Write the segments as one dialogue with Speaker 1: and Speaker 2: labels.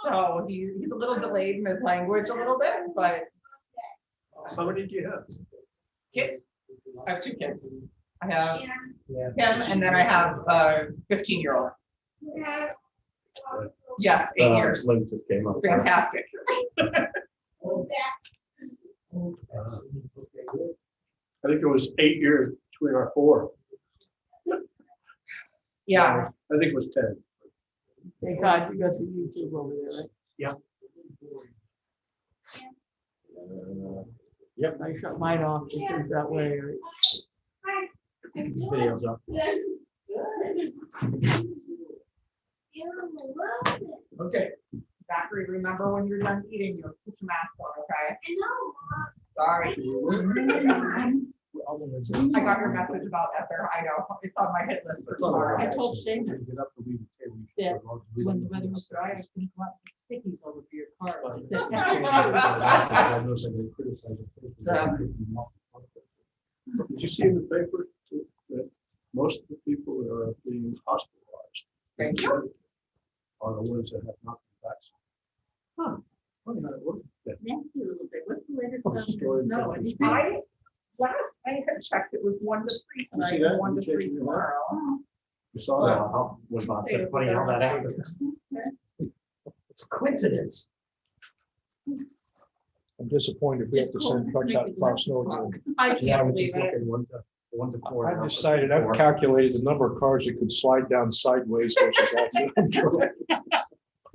Speaker 1: So he's a little delayed in his language a little bit, but
Speaker 2: How many do you have?
Speaker 1: kids, I have 2 kids. I have him and then I have a 15-year-old. Yes, 8 years.
Speaker 2: Lynn just came up.
Speaker 1: It's fantastic.
Speaker 2: I think it was 8 years between our 4.
Speaker 1: Yeah.
Speaker 2: I think it was 10.
Speaker 3: Thank God you got some YouTube over there, right?
Speaker 2: Yep.
Speaker 3: I shut mine off because that way.
Speaker 2: Videos up. Okay.
Speaker 1: Zachary, remember when you're done eating, you'll put your mask on, okay? Sorry. I got your message about Ether. I know. It's on my hit list for tomorrow.
Speaker 3: I told Seamus that when the weather was dry, I was going to go out and put stickies all over your car. It said
Speaker 2: Did you see in the paper that most of the people that are being hospitalized
Speaker 1: Thank you.
Speaker 2: are the ones that have not been vaccinated?
Speaker 1: Huh.
Speaker 2: Funny how it works.
Speaker 3: nasty a little bit. What's the latest
Speaker 2: Oh,
Speaker 3: on
Speaker 2: story
Speaker 3: the snow?
Speaker 2: about
Speaker 3: Anything?
Speaker 1: Last I had checked, it was 1 to 3
Speaker 2: You see
Speaker 1: tonight, and
Speaker 2: that?
Speaker 1: 1 to
Speaker 2: You
Speaker 1: 3
Speaker 2: shaking your
Speaker 1: tomorrow.
Speaker 2: You saw that?
Speaker 4: Was Bob
Speaker 1: Say
Speaker 4: said,
Speaker 1: it
Speaker 4: funny how that
Speaker 1: better.
Speaker 4: happens.
Speaker 2: It's a coincidence.
Speaker 5: I'm disappointed we have to send trucks out to plow snow again.
Speaker 1: I
Speaker 4: Yeah, I
Speaker 1: can't
Speaker 4: was
Speaker 1: believe
Speaker 4: just
Speaker 1: it.
Speaker 4: looking 1 to 4.
Speaker 5: I've decided, I've calculated the number of cars that could slide down sideways versus accident.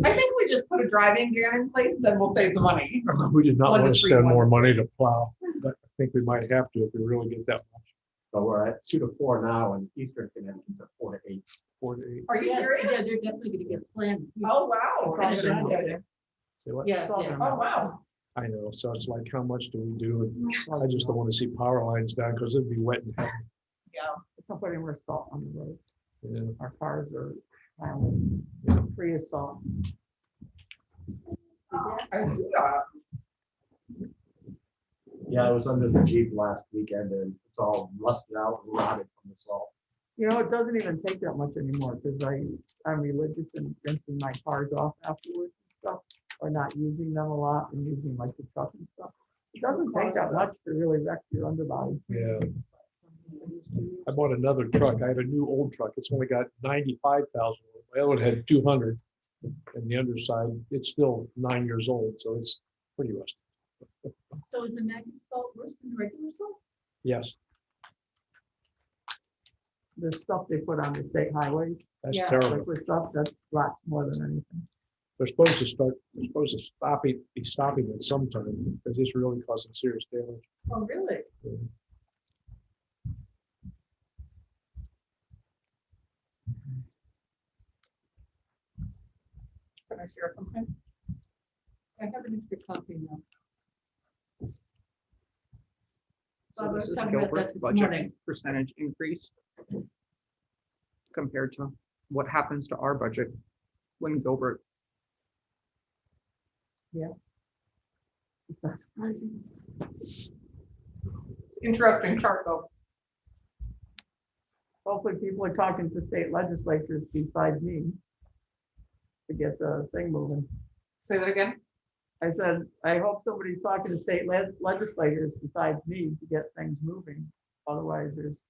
Speaker 1: I think we just put a driving ban in place, then we'll save the money.
Speaker 5: We did not
Speaker 1: 1 to
Speaker 5: want to
Speaker 1: 3,
Speaker 5: spend
Speaker 1: 1
Speaker 5: more
Speaker 1: to
Speaker 5: money to plow, but I think we might have to if we really get that much.
Speaker 4: So we're at 2 to 4 now, and Eastern Connecticut's at 4 to 8.
Speaker 5: 4 to 8.
Speaker 1: Are you serious?
Speaker 3: Yeah, they're definitely gonna get slammed.
Speaker 1: Oh, wow. I didn't know that.
Speaker 5: Say what?
Speaker 3: Yeah, yeah.
Speaker 1: Oh, wow.
Speaker 5: I know, so it's like, how much do we do? And I just don't want to see power lines down because it'd be wet and heavy.
Speaker 1: Yeah.
Speaker 3: Don't put any more salt on the road.
Speaker 5: Yeah.
Speaker 3: Our cars are free of salt.
Speaker 1: I do that.
Speaker 4: Yeah, I was under the Jeep last weekend, and it's all rusted out and rotted from the salt.
Speaker 3: You know, it doesn't even take that much anymore because I'm religious and rinsing my cars off afterwards and stuff, or not using them a lot and using like the truck and stuff. It doesn't take that much to really wreck your underbody.
Speaker 5: Yeah. I bought another truck. I have a new old truck. It's only got 95,000. My other one had 200. And the underside, it's still 9 years old, so it's pretty rusty.
Speaker 3: So is the magnet salt worse than the regular salt?
Speaker 5: Yes,
Speaker 3: The stuff they put on the state highways,
Speaker 5: that's
Speaker 3: yeah,
Speaker 5: terrible.
Speaker 3: liquid stuff, that rots more than anything.
Speaker 5: They're supposed to be stopping it sometime because it's really causing serious damage.
Speaker 3: Oh, really?
Speaker 1: Can I share something?
Speaker 3: I have an extra copy now.
Speaker 6: So
Speaker 3: Bob, I
Speaker 6: this
Speaker 3: was
Speaker 6: is
Speaker 3: talking about that
Speaker 6: Gilbert's
Speaker 3: this
Speaker 6: budget
Speaker 3: morning.
Speaker 6: percentage increase compared to what happens to our budget when Gilbert,
Speaker 3: It's not surprising.
Speaker 1: Interesting chart though.
Speaker 3: Hopefully people are talking to state legislatures besides me to get the thing moving.
Speaker 1: Say that again?
Speaker 3: I said, I hope somebody's talking to state legislators besides me to get things moving. Otherwise, there's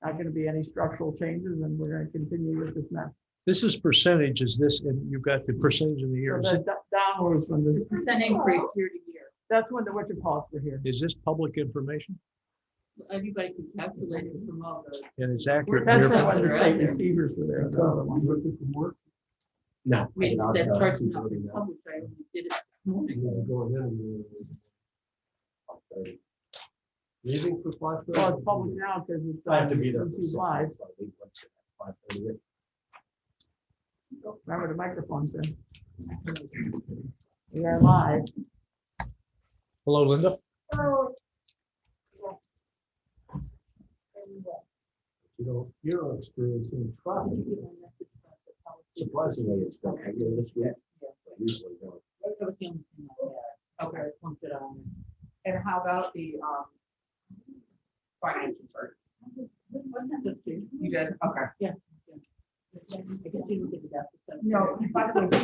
Speaker 3: not gonna be any structural changes and we're gonna continue with this mess.
Speaker 5: This is percentage, is this, and you've got the percentage in the year.
Speaker 3: So the downwards when the,
Speaker 7: Percent increase year to year.
Speaker 3: that's when the whatchamacallits were here.
Speaker 5: Is this public information?
Speaker 7: Everybody can calculate it from all the.
Speaker 5: And it's accurate?
Speaker 3: That's
Speaker 5: Your-
Speaker 3: when the state receivers were there. the other one.
Speaker 4: No.
Speaker 7: We,
Speaker 4: not,
Speaker 7: that chart's not
Speaker 4: 2:30 now.
Speaker 7: published, I only did it this morning.
Speaker 4: Leaving for 5:30?
Speaker 3: Well, it's public now because it's
Speaker 4: I have
Speaker 3: on
Speaker 4: to be there. for
Speaker 3: YouTube
Speaker 4: 6,
Speaker 3: Live.
Speaker 4: so I leave at 5:30.
Speaker 3: Remember the microphone's in. We are live.
Speaker 5: Hello, Linda.
Speaker 4: You know, you're experiencing traffic. Surprisingly, it's been heavier this week. Usually don't.
Speaker 7: That was the only thing I had. Okay, I plunked it on.
Speaker 1: And how about the financial chart?
Speaker 7: Wasn't that good too?
Speaker 1: You did? Okay.
Speaker 7: I guess you didn't get it after.
Speaker 1: No, by the way, we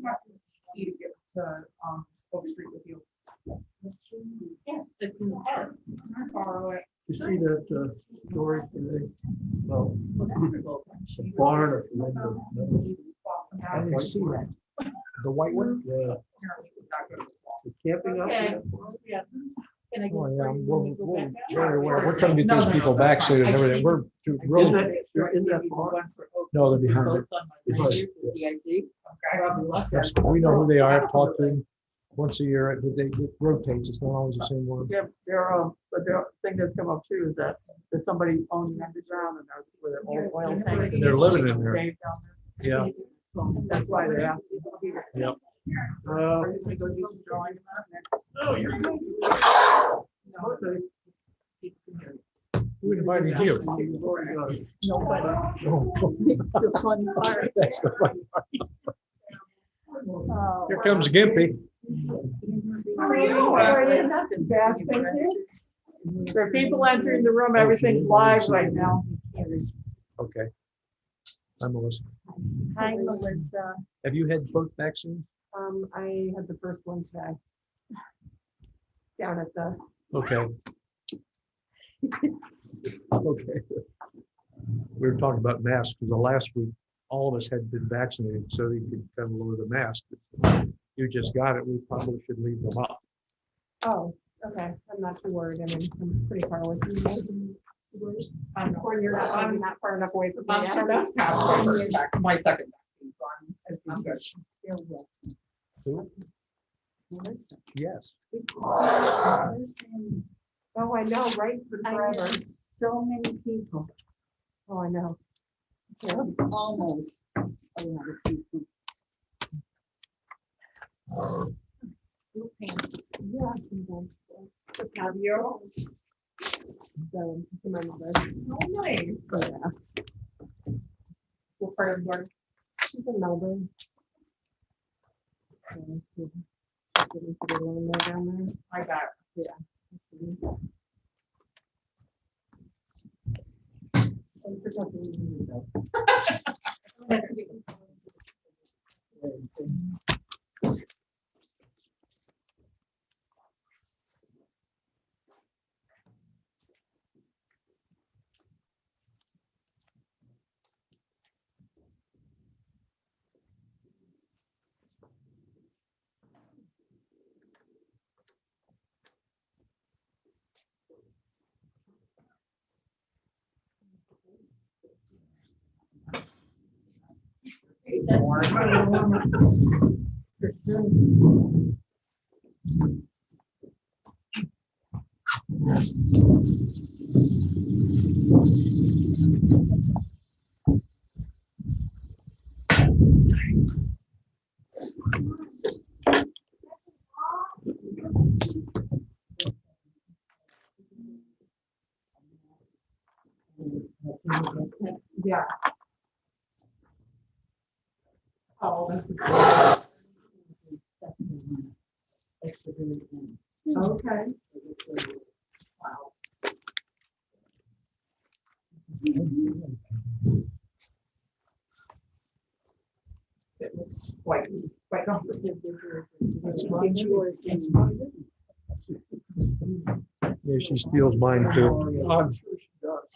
Speaker 1: have to see
Speaker 3: to, Oak Street with you.
Speaker 7: Yes, it's in the park.
Speaker 3: Borrow it.
Speaker 2: You see that story today? Well, the barn at the end of the-
Speaker 5: I didn't see that. The white one?
Speaker 2: Yeah, the camping out
Speaker 7: Okay.
Speaker 2: there.
Speaker 7: Yeah. Can I get
Speaker 5: Oh,
Speaker 7: a
Speaker 5: yeah,
Speaker 7: break when we go
Speaker 5: we're
Speaker 7: back out?
Speaker 5: very aware. We're trying to get those people vaccinated and everything. We're
Speaker 2: In
Speaker 5: really,
Speaker 2: that, you're in that barn.
Speaker 5: no, they're behind it. Yes, we know who they are. I've talked to them once a year. It rotates. It's not always the same one.
Speaker 3: But the thing that's come up too is that there's somebody owning the underground and there's where the oil tank.
Speaker 5: And they're living in there.
Speaker 3: Dave down there.
Speaker 5: Yeah,
Speaker 3: That's why they're asking.
Speaker 5: yep.
Speaker 3: Are you gonna go do some drawing?
Speaker 2: Oh, you're.
Speaker 5: Who invited you?
Speaker 2: You've already got it.
Speaker 3: Nobody.
Speaker 5: Oh,
Speaker 3: The fun part.
Speaker 5: that's the funny part.
Speaker 3: Oh.
Speaker 5: Here comes Gimpy.
Speaker 3: How are you? Not too bad, thank you. There are people entering the room, everything's live right now.
Speaker 5: Okay. I'm Melissa.
Speaker 8: Hi, Melissa.
Speaker 5: Have you had both vaccines?
Speaker 8: I had the first one today. Down at the,
Speaker 5: Okay. Okay. We were talking about masks because the last week, all of us had been vaccinated, so you could kind of lower the mask. You just got it, we probably should leave them up.
Speaker 8: oh, okay, I'm not too worried, I mean, I'm pretty far away from you. Or you're not, I'm not far enough away from me.
Speaker 1: I'm
Speaker 8: I
Speaker 1: two
Speaker 8: don't know.
Speaker 1: weeks past my first vac, my second vaccine, so I'm good.
Speaker 5: Who? Yes.
Speaker 8: Oh, I know, right, for
Speaker 9: I
Speaker 8: forever.
Speaker 9: know so many people,
Speaker 8: Oh, I know. Yeah.
Speaker 9: almost a lot of people.
Speaker 8: Yeah. Fabio. So, to my mother.
Speaker 3: Oh, nice.
Speaker 8: Yeah,
Speaker 3: What part of Florida?
Speaker 8: she's in Melbourne. So, she's getting to the loan there down there.
Speaker 3: I got
Speaker 8: So, for talking to you, though.
Speaker 3: Yeah.
Speaker 9: Oh, that's the very end.
Speaker 3: Okay. Quite comfortable.
Speaker 5: Yeah, she steals mine too.
Speaker 2: I'm sure she does.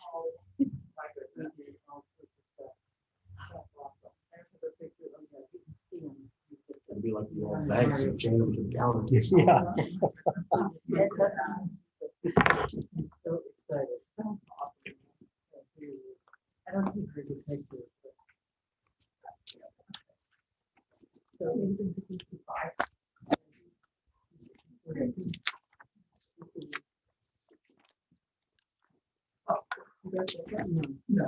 Speaker 4: It'd be like the old bags of chain them to the counter.
Speaker 5: Yeah.
Speaker 9: So excited. I don't think we could take this. So it's been 55.
Speaker 3: No.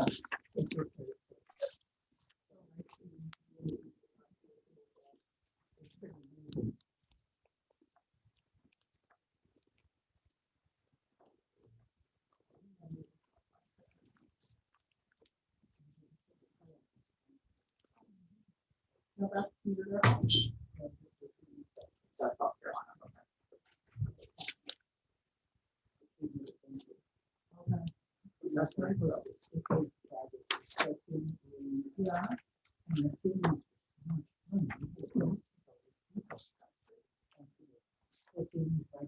Speaker 3: That's right. Yeah.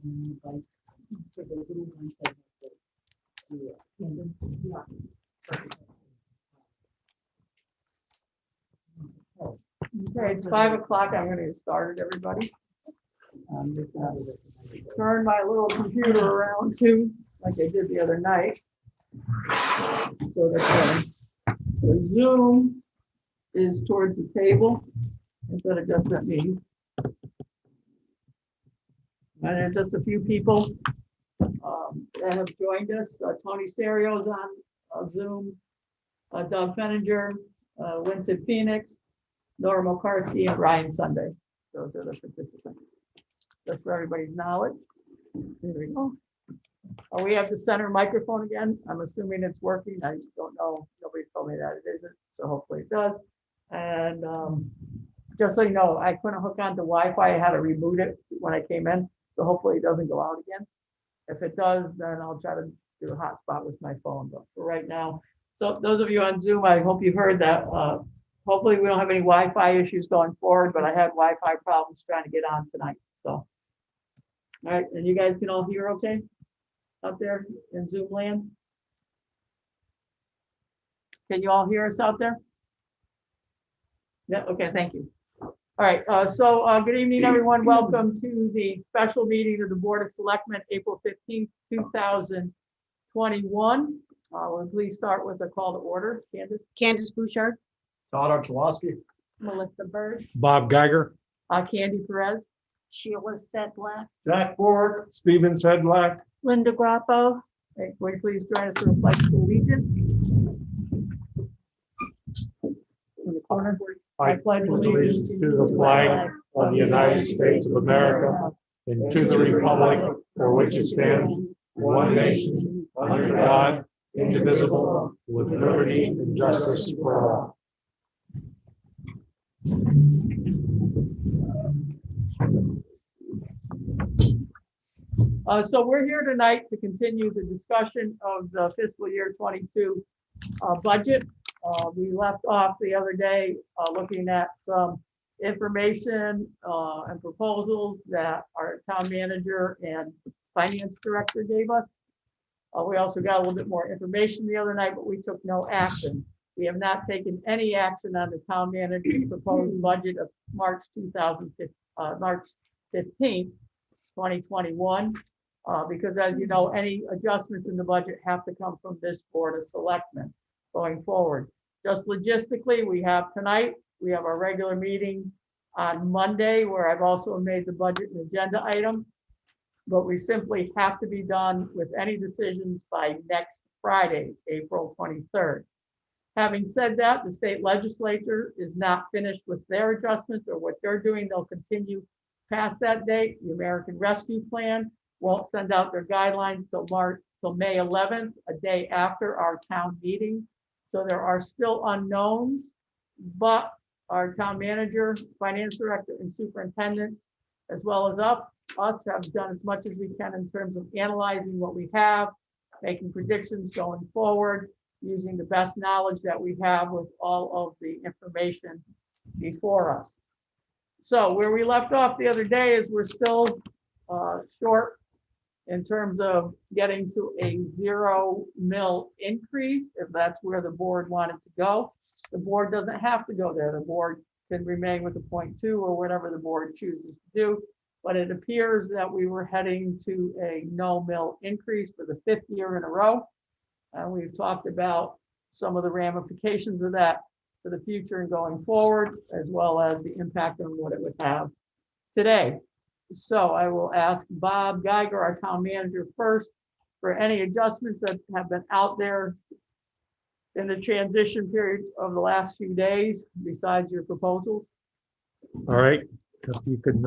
Speaker 9: and the bike, for the little ones that have the tandem, yeah.
Speaker 3: Okay, it's 5 o'clock. I'm gonna get started, everybody. I'm just gonna turn my little computer around too, like I did the other night. So that the Zoom is towards the table instead of just at me. And there's just a few people that have joined us. Tony Serio's on Zoom, Doug Fenninger, Winston Phoenix, Nora Mokarski, and Ryan Sunday. Those are the participants. Just for everybody's knowledge. There we go. We have the center microphone again. I'm assuming it's working. I don't know. Nobody's told me that it isn't, so hopefully it does. And just so you know, I couldn't hook onto Wi-Fi. I had to reboot it when I came in, so hopefully it doesn't go out again. If it does, then I'll try to do a hotspot with my phone. But for right now, so those of you on Zoom, I hope you heard that. Hopefully we don't have any Wi-Fi issues going forward, but I had Wi-Fi problems trying to get on tonight. So, all right, and you guys can all hear okay out there in Zoom land? Can you all hear us out there? Yeah, okay, thank you. All right, good evening, everyone. Welcome to the special meeting of the Board of Selectmen, April 15th, 2021. Will please start with a call to order.
Speaker 8: Candace Bouchard,
Speaker 4: Todd Archulowski.
Speaker 8: Melissa Bird,
Speaker 5: Bob Geiger,
Speaker 3: Candy Perez.
Speaker 8: Sheila Sedlak,
Speaker 4: Jack Ford.
Speaker 5: Steven Sedlak,
Speaker 8: Linda Grappo,
Speaker 3: Will you please join us for the pledge of allegiance? In the corner.
Speaker 5: I pledge allegiance to the flag of the United States of America and to the republic for which it stands, one nation, under God, indivisible, with liberty and justice for all.
Speaker 3: So we're here tonight to continue the discussion of the fiscal year 22 budget. We left off the other day looking at some information and proposals that our town manager and finance director gave us. We also got a little bit more information the other night, but we took no action. We have not taken any action on the town manager's proposed budget of March 15th, 2021. Because as you know, any adjustments in the budget have to come from this Board of Selectmen going forward. Just logistically, we have our regular meeting on Monday, where I've also made the budget an agenda item. But we simply have to be done with any decisions by next Friday, April 23rd. Having said that, the state legislature is not finished with their adjustments or what they're doing. They'll continue past that date. The American Rescue Plan won't send out their guidelines till May 11th, a day after our town meeting. So there are still unknowns, but our town manager, finance director, and superintendent, as well as us have done as much as we can in terms of analyzing what we have, making predictions going forward, using the best knowledge that we have with all of the information before us. So where we left off the other day is we're still short in terms of getting to a 0 mil increase, if that's where the board wanted to go. The board doesn't have to go there. The board can remain with the 0.2 or whatever the board chooses to do. But it appears that we were heading to a no mill increase for the 5th year in a row. And we've talked about some of the ramifications of that for the future and going forward, as well as the impact on what it would have today. So I will ask Bob Geiger, our town manager, first for any adjustments that have been out there in the transition period of the last few days, besides your proposals.
Speaker 5: All right, if you could,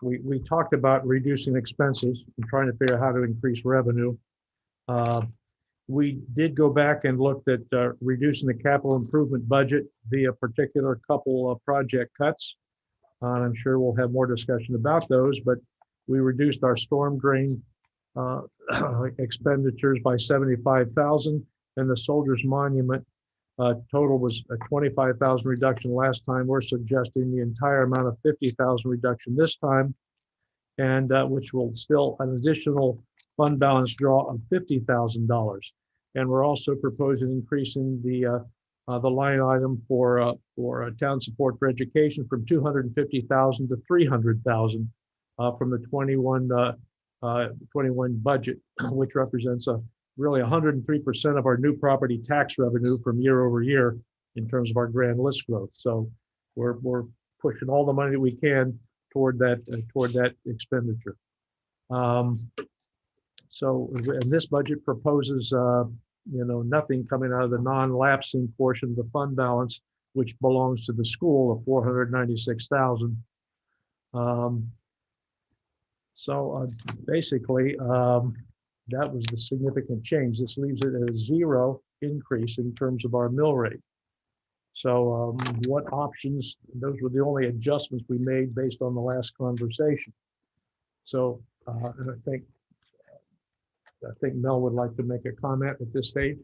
Speaker 5: we talked about reducing expenses and trying to figure out how to increase revenue. We did go back and looked at reducing the capital improvement budget via particular couple of project cuts. And I'm sure we'll have more discussion about those, but we reduced our storm drain expenditures by 75,000, and the Soldiers Monument total was a 25,000 reduction last time. We're suggesting the entire amount of 50,000 reduction this time. and which will still an additional fund balance draw of $50,000. And we're also proposing increasing the line item for town support for education from $250,000 to $300,000 from the 21 budget, which represents really 103% of our new property tax revenue from year over year in terms of our grand list growth. So we're pushing all the money that we can toward that expenditure. So, and this budget proposes, nothing coming out of the non-lapsing portion of the fund balance, which belongs to the school of $496,000. Basically, that was the significant change. This leaves it at a zero increase in terms of our mill rate. So what options, those were the only adjustments we made based on the last conversation. So and I think Mel would like to make a comment at this stage.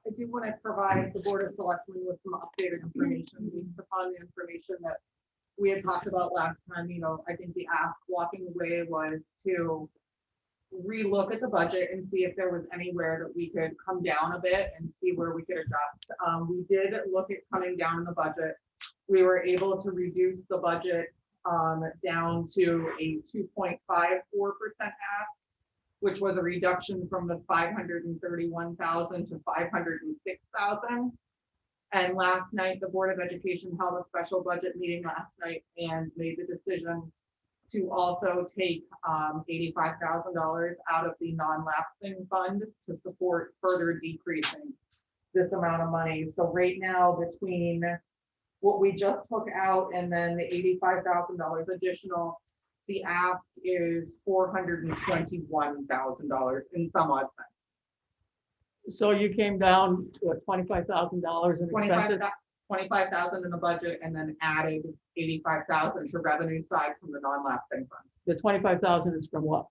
Speaker 3: I do want to provide the Board of Selectmen with some updated information based upon the information that we had talked about last time. I think the ask walking away was to relook at the budget and see if there was anywhere that we could come down a bit and see where we could adjust. We did look at coming down in the budget. We were able to reduce the budget down to a 2.54% ask, which was a reduction from the 531,000 to 506,000. And last night, the Board of Education held a special budget meeting last night and made the decision to also take $85,000 out of the non-lapsing fund to support further decreasing this amount of money. So right now, between what we just took out and then the $85,000 additional, the ask is $421,000 in some odd sense.
Speaker 9: So you came down to $25,000 in expenses?
Speaker 3: 25,000 in the budget and then added 85,000 to revenue side from the non-lapsing fund.
Speaker 9: The 25,000 is from what?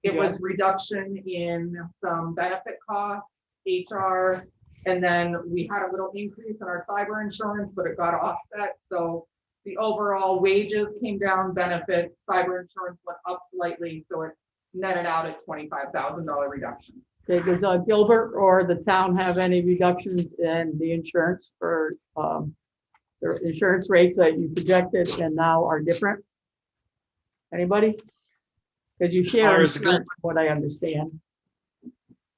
Speaker 3: It was reduction in some benefit costs, HR, and then we had a little increase in our cyber insurance, but it got offset. So the overall wages came down, benefits, cyber insurance went up slightly, so it netted out at $25,000 reduction.
Speaker 9: Okay, does Gilbert or the town have any reductions in the insurance for their insurance rates that you projected and now are different? Anybody? Because you share insurance, what I understand.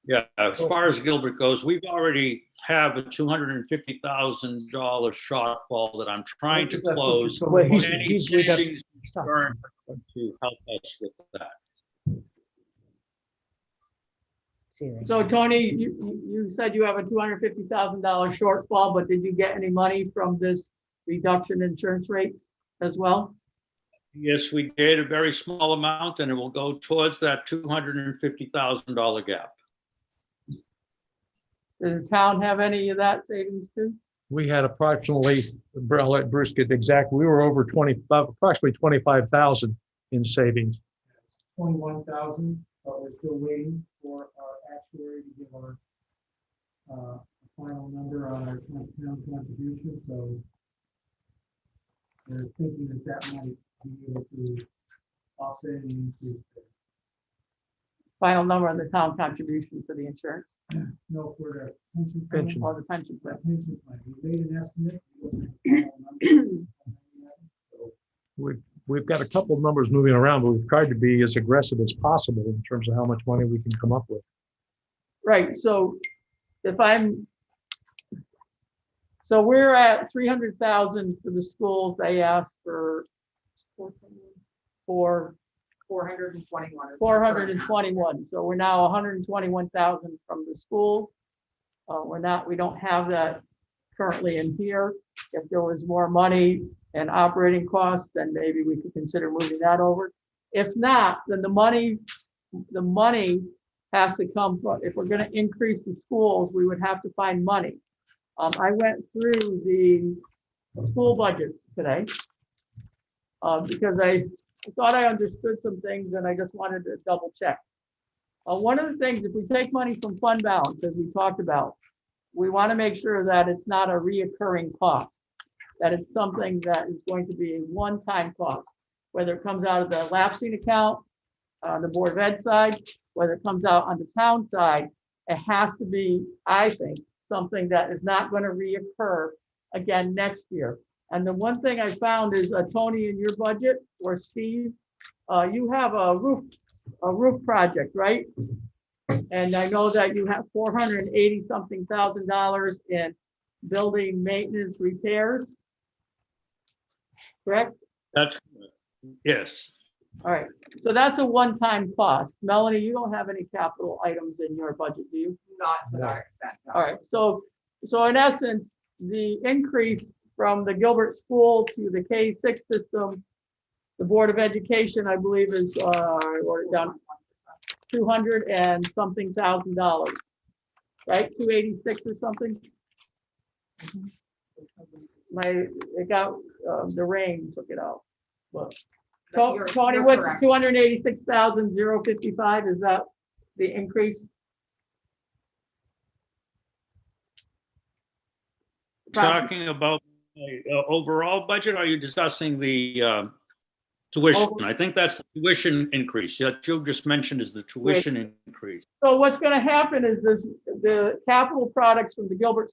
Speaker 10: Yeah, as far as Gilbert goes, we've already have a $250,000 shortfall that I'm trying to close.
Speaker 9: Well,
Speaker 10: Any
Speaker 9: we got
Speaker 10: savings return to help us with that.
Speaker 9: So Tony, you said you have a $250,000 shortfall, but did you get any money from this reduction in insurance rates as well?
Speaker 10: Yes, we did a very small amount, and it will go towards that $250,000 gap.
Speaker 9: Does the town have any of that savings too?
Speaker 5: We had approximately, I'll let Bruce get the exact, we were over approximately 25,000 in savings.
Speaker 2: 21,000, but we're still waiting for our actuary to give our final number on our town contribution. So we're thinking that might be able to offset any increase there.
Speaker 9: Final number on the town contribution to the insurance?
Speaker 2: No, for the pension plan.
Speaker 9: Or the pension plan?
Speaker 2: Pension plan. We made an estimate. We don't have a final number. So
Speaker 5: We've got a couple of numbers moving around, but we've tried to be as aggressive as possible in terms of how much money we can come up with.
Speaker 9: Right, so we're at 300,000 for the schools. They asked for 421. So we're now 121,000 from the schools. We don't have that currently in here. If there was more money and operating costs, then maybe we could consider moving that over. If not, then the money has to come from, if we're gonna increase the schools, we would have to find money. I went through the school budgets today because I thought I understood some things and I just wanted to double check. One of the things, if we take money from fund balance, as we talked about, we want to make sure that it's not a reoccurring cost, that it's something that is going to be a one-time cost. whether it comes out of the lapsing account on the Board of Ed side, whether it comes out on the town side, it has to be, I think, something that is not going to reoccur again next year. And the one thing I found is, Tony, in your budget, or Steve, you have a roof project, right? And I know that you have $480-something thousand in building maintenance repairs. Correct?
Speaker 10: That's, yes.
Speaker 9: All right, so that's a one-time cost. Melanie, you don't have any capital items in your budget, do you?
Speaker 1: Not to that extent. no.
Speaker 9: All right, so in essence, the increase from the Gilbert School to the K-6 system, the Board of Education, I believe is, I wrote it down, 200 and something thousand dollars, right? 286 or something? It got, the rain took it out.
Speaker 1: But
Speaker 9: Tony,
Speaker 1: you're
Speaker 9: what's
Speaker 1: correct.
Speaker 9: 286,055, is that the increase?
Speaker 10: Talking about the overall budget, or are you discussing the tuition? I think that's the tuition increase. Yeah, Joe just mentioned is the tuition increase.
Speaker 9: So what's gonna happen is this, the capital projects from the Gilbert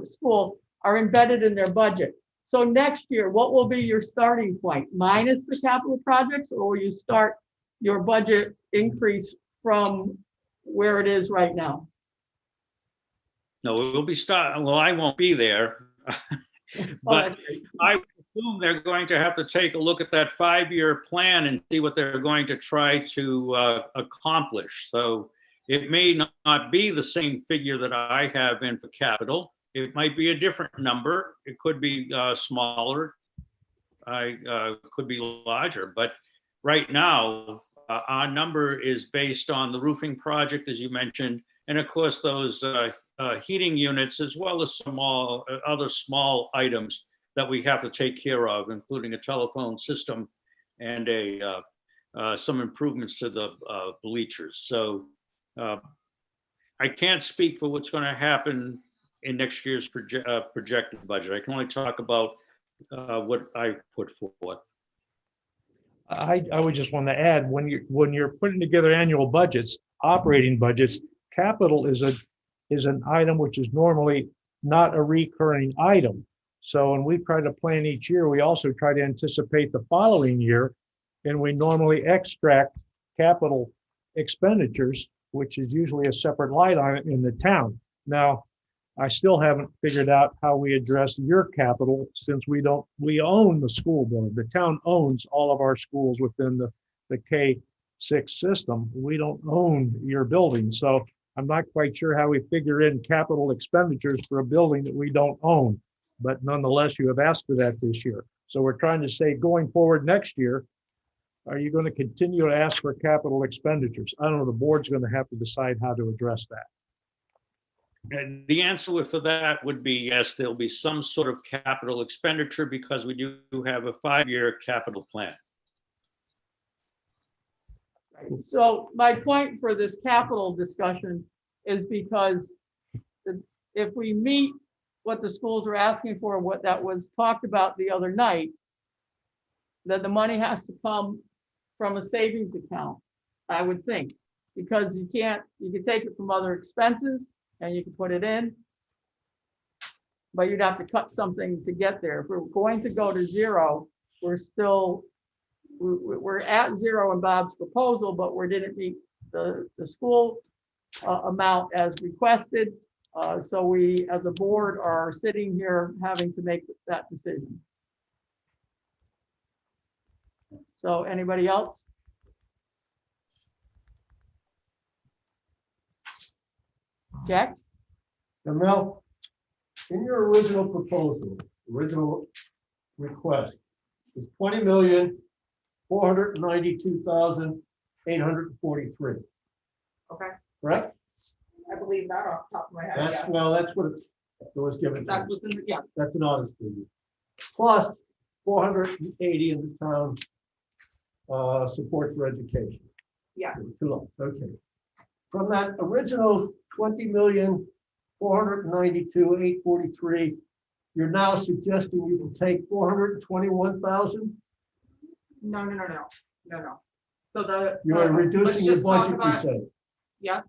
Speaker 9: School are embedded in their budget. So next year, what will be your starting point? Minus the capital projects, or will you start your budget increase from where it is right now?
Speaker 10: No, it will be well, I won't be there. But I assume they're going to have to take a look at that 5-year plan and see what they're going to try to accomplish. So it may not be the same figure that I have in for capital. It might be a different number. It could be smaller. Could be larger. But right now, our number is based on the roofing project, as you mentioned, and of course those heating units, as well as some other small items that we have to take care of, including a telephone system and some improvements to the bleachers. So I can't speak for what's going to happen in next year's projected budget. I can only talk about what I put forward.
Speaker 5: I would just want to add, when you're putting together annual budgets, operating budgets, capital is an item which is normally not a recurring item. So when we try to plan each year, we also try to anticipate the following year, and we normally extract capital expenditures, which is usually a separate line item in the town. Now, I still haven't figured out how we address your capital, since we own the school building. The town owns all of our schools within the K-6 system. We don't own your building. So I'm not quite sure how we figure in capital expenditures for a building that we don't own. But nonetheless, you have asked for that this year. So we're trying to say, going forward next year, are you going to continue to ask for capital expenditures? I don't know, the board's going to have to decide how to address that.
Speaker 10: And the answer for that would be yes, there'll be some sort of capital expenditure because we do have a 5-year capital plan.
Speaker 9: So my point for this capital discussion is because if we meet what the schools are asking for, what that was talked about the other night, then the money has to come from a savings account, I would think, because you can take it from other expenses and you can put it in, but you'd have to cut something to get there. If we're going to go to zero, we're at zero in Bob's proposal, but we didn't meet the school amount as requested. So we, as a board, are sitting here having to make that decision. So anybody else? Jack?
Speaker 2: Now, Mel, in your original proposal, original request is $20,492,843,
Speaker 1: Okay,
Speaker 2: correct?
Speaker 1: I believe that off the top of my head,
Speaker 2: That's,
Speaker 1: yeah.
Speaker 2: well, that's what it was given to
Speaker 1: That
Speaker 2: us.
Speaker 1: was in, yeah,
Speaker 2: That's an honest figure. Plus 480 in the town's support for education.
Speaker 1: yeah.
Speaker 2: Two lots, okay. From that original $20,492,843, you're now suggesting you can take 421,000
Speaker 1: No. So the.
Speaker 2: You are
Speaker 1: let's
Speaker 2: reducing your
Speaker 1: just talk
Speaker 2: budget, you
Speaker 1: about-
Speaker 2: said.
Speaker 1: Yeah.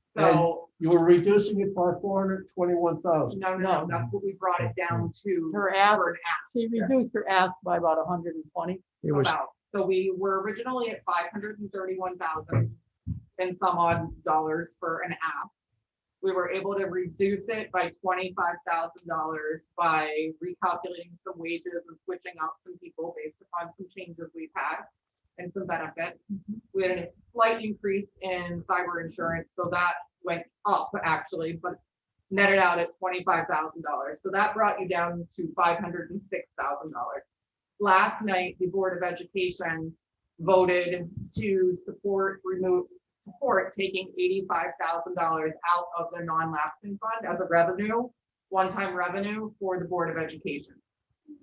Speaker 1: So,
Speaker 2: You were reducing it by 421,000.
Speaker 1: no, that's what we brought it down to.
Speaker 9: Her ask,
Speaker 1: for an
Speaker 9: she reduced her ask by about 120.
Speaker 5: It was,
Speaker 1: About, so we were originally at 531,000 and some odd dollars for an app. We were able to reduce it by $25,000 by recalculating some wages and switching out some people based upon some changes we've had and some benefits. We had a slight increase in cyber insurance, so that went up actually, but netted out at $25,000. So that brought you down to $506,000. Last night, the Board of Education voted to support taking $85,000 out of the non-lapsing fund as a revenue, one-time revenue for the Board of Education,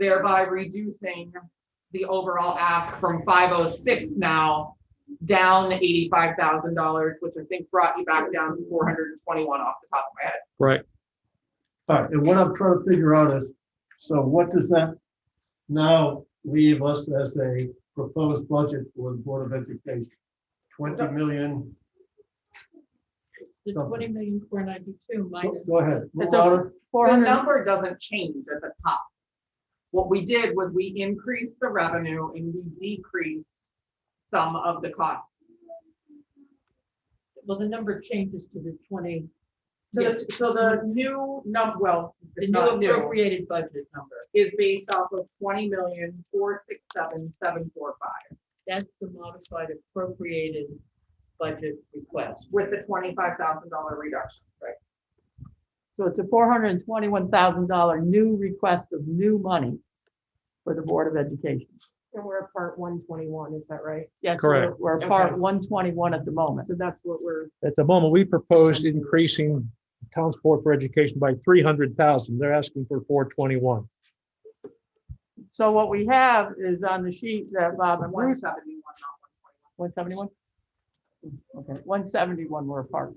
Speaker 1: thereby reducing the overall ask from 506 now down to $85,000, which I think brought you back down to 421 off the top of my head.
Speaker 5: right,
Speaker 2: All right, and what I'm trying to figure out is, so what does that now leave us as a proposed budget for the Board of Education? 20 million,
Speaker 7: The 20,492 minus.
Speaker 2: go ahead.
Speaker 9: It's
Speaker 2: Louder.
Speaker 1: The
Speaker 9: 400,
Speaker 1: number doesn't change at the top. What we did was we increased the revenue and we decreased some of the costs.
Speaker 7: Well, the number changes to the 20,
Speaker 1: So the new well,
Speaker 7: the
Speaker 1: it's
Speaker 7: new
Speaker 1: not new,
Speaker 7: appropriated budget number.
Speaker 1: is based off of 20,467,745
Speaker 7: That's the modified appropriated budget request.
Speaker 1: with the $25,000 reduction. Right.
Speaker 9: so it's a $421,000 new request of new money for the Board of Education.
Speaker 8: And we're at part 121, is that right?
Speaker 9: Yes,
Speaker 5: Correct.
Speaker 9: we're at part
Speaker 8: Okay.
Speaker 9: 121 at the moment.
Speaker 8: So that's what we're,
Speaker 5: at the moment, we proposed increasing town support for education by 300,000. They're asking for 421.
Speaker 9: So what we have is on the sheet that Bob and Bruce,
Speaker 1: 171, not
Speaker 9: 171? Okay, 171 we're apart.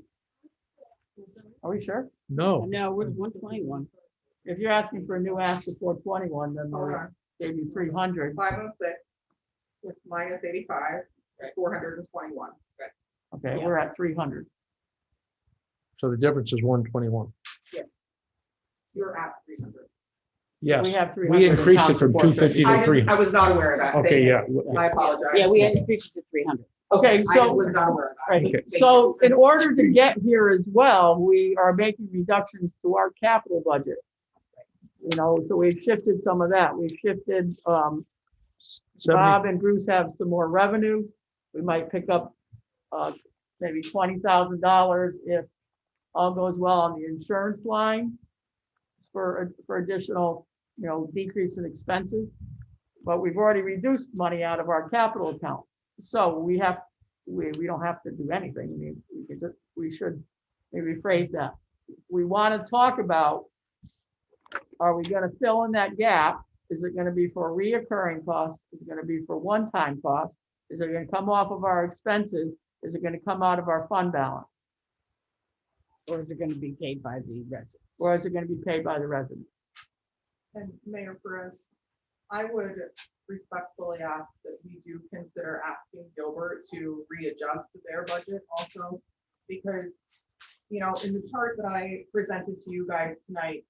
Speaker 9: Are we sure?
Speaker 5: No,
Speaker 7: No, we're 121.
Speaker 9: If you're asking for a new ask of 421, then we
Speaker 1: 121.
Speaker 9: gave you 300.
Speaker 1: 506, which minus 85 is 421.
Speaker 9: Okay,
Speaker 7: Yeah.
Speaker 9: we're at 300.
Speaker 5: so the difference is 121.
Speaker 1: You're at 300.
Speaker 5: Yes,
Speaker 9: We have 300
Speaker 5: we
Speaker 9: in
Speaker 5: increased
Speaker 9: town
Speaker 5: it from
Speaker 9: support
Speaker 5: 250 to
Speaker 1: I
Speaker 5: 300.
Speaker 1: was not aware of that.
Speaker 5: Okay,
Speaker 1: Thank you.
Speaker 5: yeah.
Speaker 1: I apologize.
Speaker 7: Yeah, we had increased it to 300.
Speaker 9: Okay,
Speaker 1: I
Speaker 9: so,
Speaker 1: was not aware of that.
Speaker 9: right,
Speaker 5: Okay.
Speaker 1: Thank
Speaker 9: so
Speaker 1: you.
Speaker 9: in order to get here as well, we are making reductions to our capital budget. You know, so we've shifted some of that. We've shifted,
Speaker 5: 70
Speaker 9: Bob and Bruce have some more revenue. We might pick up, maybe $20,000 if all goes well on the insurance line for additional, decrease in expenses. But we've already reduced money out of our capital account. So we don't have to do anything. I mean, we should maybe rephrase that. We want to talk about, are we going to fill in that gap? Is it going to be for reoccurring costs? Is it going to be for one-time costs? Is it going to come off of our expenses? Is it going to come out of our fund balance?
Speaker 7: Or is it going to be paid by the resident?
Speaker 9: Or is it going to be paid by the resident?
Speaker 1: And Mayor Perez, I would respectfully ask that we do consider asking Gilbert to readjust their budget also, because, in the chart that I presented to you guys tonight,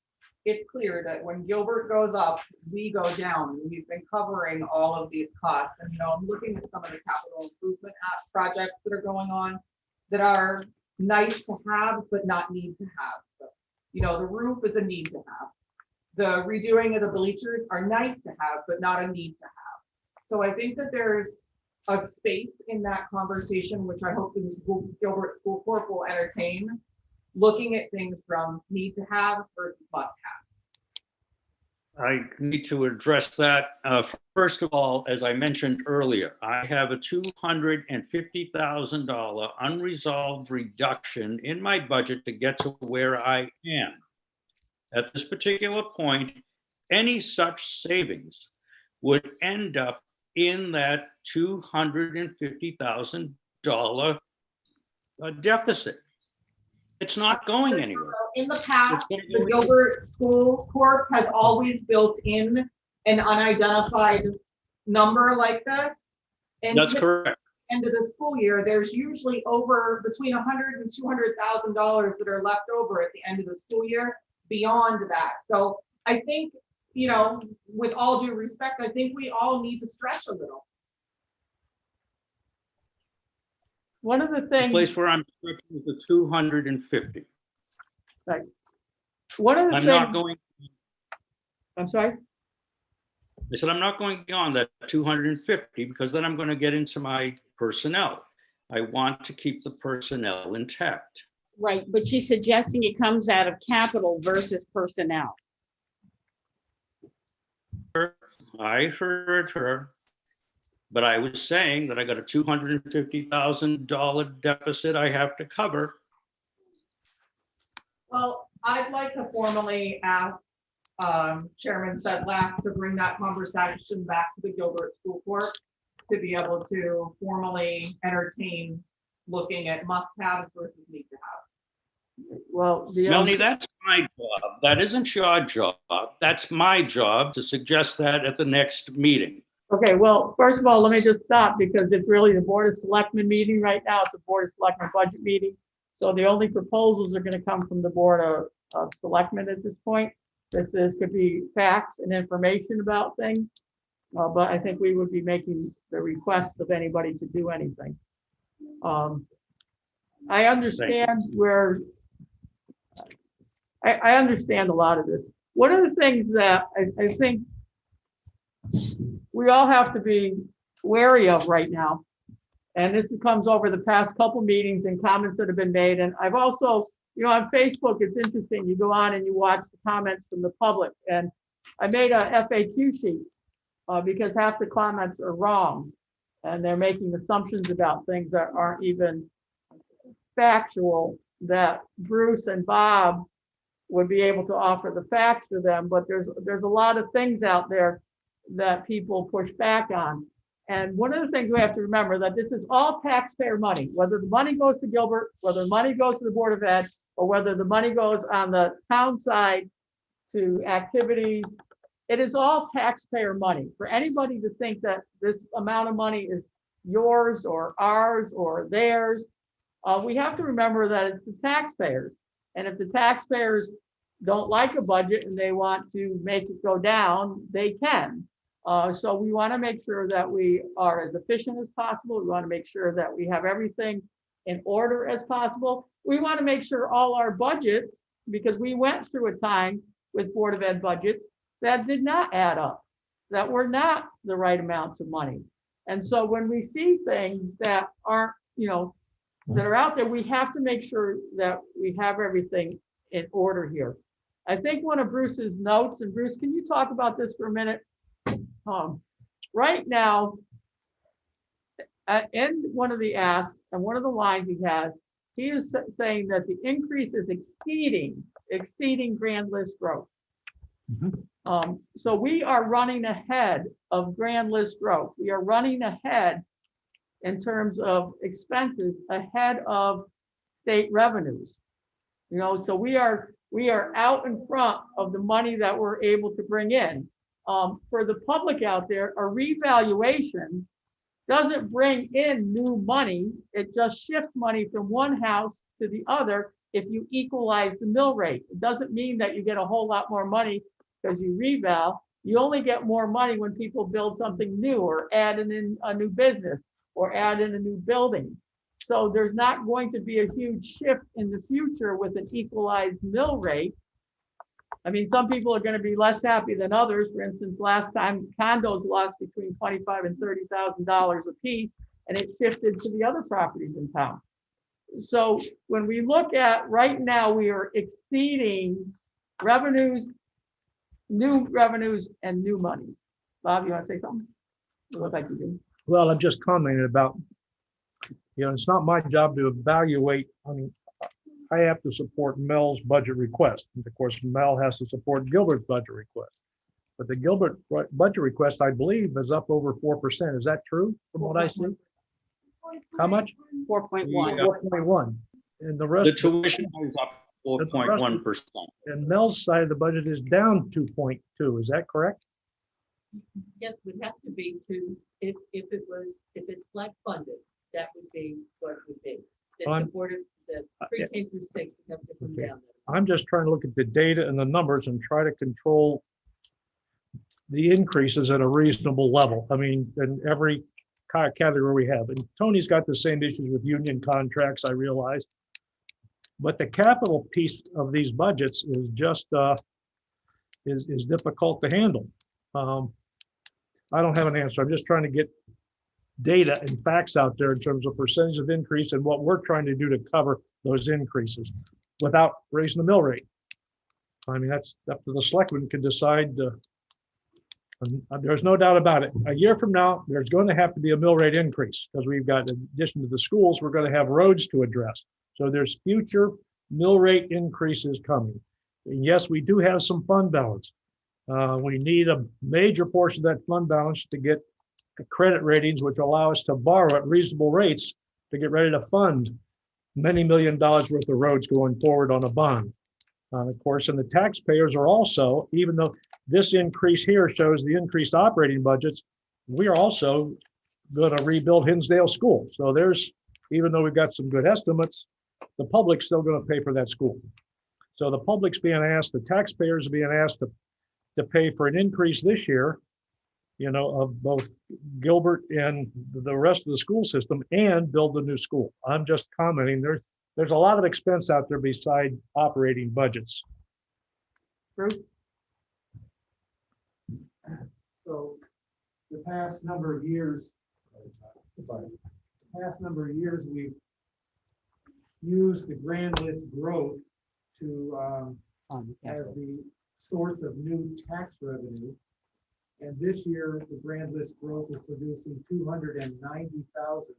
Speaker 1: it's clear that when Gilbert goes up, we go down. And we've been covering all of these costs. And, I'm looking at some of the capital improvement projects that are going on that are nice to have, but not need to have. So, the roof is a need to have. The redoing of the bleachers are nice to have, but not a need to have. So I think that there's a space in that conversation, which I hope the Gilbert School Corp will entertain, looking at things from need to have versus must have.
Speaker 10: I need to address that. First of all, as I mentioned earlier, I have a $250,000 unresolved reduction in my budget to get to where I am. At this particular point, any such savings would end up in that $250,000 deficit. It's not going anywhere.
Speaker 1: In the past,
Speaker 10: It's
Speaker 1: the
Speaker 10: gonna go-
Speaker 1: Gilbert School Corp has always built in an unidentified number like this.
Speaker 10: That's correct.
Speaker 1: End of the school year, there's usually over between $100,000 and $200,000 that are left over at the end of the school year beyond that. So I think, you know, with all due respect, I think we all need to stretch a little.
Speaker 9: One of the
Speaker 10: The
Speaker 9: things,
Speaker 10: place where I'm stretching is the 250.
Speaker 9: one of the
Speaker 10: I'm not
Speaker 9: things,
Speaker 10: going,
Speaker 9: I'm sorry,
Speaker 10: I said, I'm not going beyond that 250 because then I'm going to get into my personnel. I want to keep the personnel intact.
Speaker 11: Right, but she's suggesting it comes out of capital versus personnel.
Speaker 10: I heard her, but I was saying that I got a $250,000 deficit I have to cover.
Speaker 1: Well, I'd like to formally ask Chairman Sedlak to bring that conversation back to the Gilbert School Court to be able to formally entertain looking at must-haves versus need-to-haves.
Speaker 9: well,
Speaker 10: Melanie, that's my job. That isn't your job. That's my job to suggest that at the next meeting.
Speaker 9: okay, well, first of all, let me just stop because it's really the Board of Selectmen meeting right now. It's a Board of Selectmen budget meeting. So the only proposals are gonna come from the Board of Selectmen at this point. Could be facts and information about things. But I think we would be making the request of anybody to do anything. I understand where, I understand a lot of this. One of the things that I think we all have to be wary of right now, and this comes over the past couple meetings and comments that have been made, and I've also, you know, on Facebook, it's interesting, you go on and you watch the comments from the public, and I made a FAQ sheet because half the comments are wrong, and they're making assumptions about things that aren't even factual, that Bruce and Bob would be able to offer the facts to them, but there's a lot of things out there that people push back on. And one of the things we have to remember that this is all taxpayer money, whether the money goes to Gilbert, whether the money goes to the Board of Ed, or whether the money goes on the town side to activities, it is all taxpayer money. For anybody to think that this amount of money is yours or ours or theirs, we have to remember that it's the taxpayers. And if the taxpayers don't like a budget and they want to make it go down, they can. So we want to make sure that we are as efficient as possible. We want to make sure that we have everything in order as possible. We want to make sure all our budgets, because we went through a time with Board of Ed budgets that did not add up, that were not the right amounts of money. And so when we see things that aren't, you know, that are out there, we have to make sure that we have everything in order here. I think one of Bruce's notes, and Bruce, can you talk about this for a minute? Right now, in one of the asks and one of the lines he has, he is saying that the increase is exceeding grand list growth. So we are running ahead of grand list growth. We are running ahead in terms of expenses ahead of state revenues. You know, so we are out in front of the money that we're able to bring in. For the public out there, a revaluation doesn't bring in new money. It just shifts money from one house to the other if you equalize the mill rate. It doesn't mean that you get a whole lot more money because you reval. You only get more money when people build something new or add in a new business or add in a new building. So there's not going to be a huge shift in the future with an equalized mill rate. I mean, some people are going to be less happy than others. For instance, last time condos lost between $25,000 and $30,000 a piece, and it shifted to the other properties in town. So when we look at right now, we are exceeding revenues, new revenues, and new monies. Bob, you want to say something? You look like you do.
Speaker 5: Well, I'm just commenting about, you know, it's not my job to evaluate. I mean, I have to support Mel's budget request. And of course, Mel has to support Gilbert's budget request. But the Gilbert budget request, I believe, is up over 4%. Is that true from what I see? How much?
Speaker 11: 4.1.
Speaker 5: 4.1. And the rest.
Speaker 10: The tuition is up 4.1%.
Speaker 5: And Mel's side of the budget is down 2.2. Is that correct?
Speaker 7: yes, would have to be to, if it's flat funded, that would be what it would be. That the
Speaker 5: I'm-
Speaker 7: board of, the pre-K through 6 would have to come
Speaker 5: Okay.
Speaker 7: down.
Speaker 5: I'm just trying to look at the data and the numbers and try to control the increases at a reasonable level. I mean, in every category we have. And Tony's got the same issues with union contracts, I realize. But the capital piece of these budgets is just, is difficult to handle. I don't have an answer. I'm just trying to get data and facts out there in terms of percentage of increase and what we're trying to do to cover those increases without raising the mill rate. I mean, that's up to the selectmen can decide. There's no doubt about it. A year from now, there's going to have to be a mill rate increase because we've got, in addition to the schools, we're going to have roads to address. So there's future mill rate increases coming. And yes, we do have some fund balance. We need a major portion of that fund balance to get credit ratings, which allow us to borrow at reasonable rates to get ready to fund many $1 million worth of roads going forward on a bond. Of course, and the taxpayers are also, even though this increase here shows the increased operating budgets, we are also going to rebuild Hinsdale School. So there's, even though we've got some good estimates, the public's still going to pay for that school. So the public's being asked, the taxpayers are being asked to pay for an increase this year, you know, of both Gilbert and the rest of the school system and build a new school. I'm just commenting, there's a lot of expense out there beside operating budgets.
Speaker 9: Bruce?
Speaker 12: So the past number of years, we've used the grand list growth to, as the source of new tax revenue. And this year, the grand list growth is producing 290,000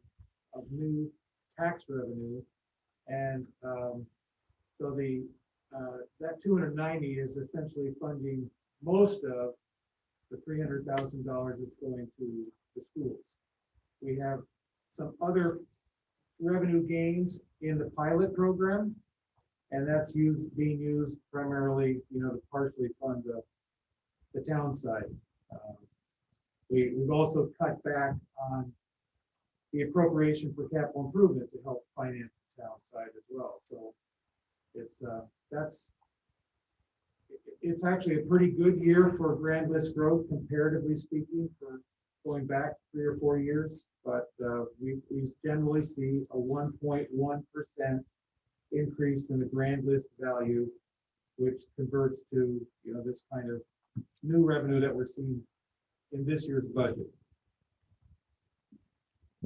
Speaker 12: of new tax revenue. And so that 290 is essentially funding most of the $300,000 that's going to the schools. We have some other revenue gains in the pilot program, and that's being used primarily, you know, to partially fund the town side. We've also cut back on the appropriation for capital improvement to help finance the town side as well. So it's actually a pretty good year for grand list growth, comparatively speaking, for going back 3 or 4 years. But we generally see a 1.1% increase in the grand list value, which converts to, you know, this kind of new revenue that we're seeing in this year's budget.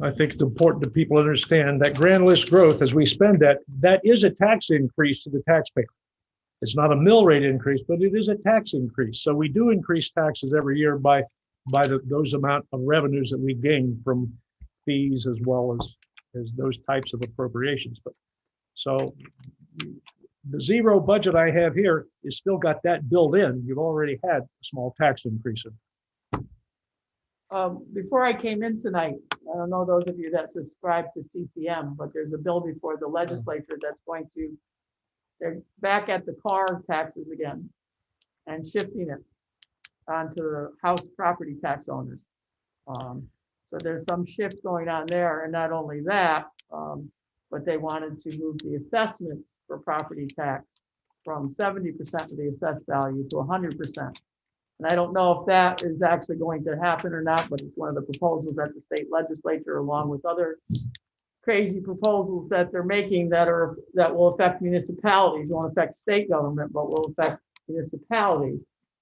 Speaker 5: I think it's important that people understand that grand list growth, as we spend that is a tax increase to the taxpayer. It's not a mill rate increase, but it is a tax increase. So we do increase taxes every year by those amount of revenues that we gain from fees as well as those types of appropriations. But so the zero budget I have here is still got that built in. You've already had a small tax increase in.
Speaker 9: Before I came in tonight, I don't know those of you that subscribe to CCM, but there's a bill before the legislature that's going to, they're back at the car taxes again and shifting it onto the house property tax owners. So there's some shift going on there, and not only that, but they wanted to move the assessments for property tax from 70% of the assessed value to 100%. And I don't know if that is actually going to happen or not, but it's one of the proposals at the state legislature, along with other crazy proposals that they're making that will affect municipalities, won't affect state government, but will affect municipalities.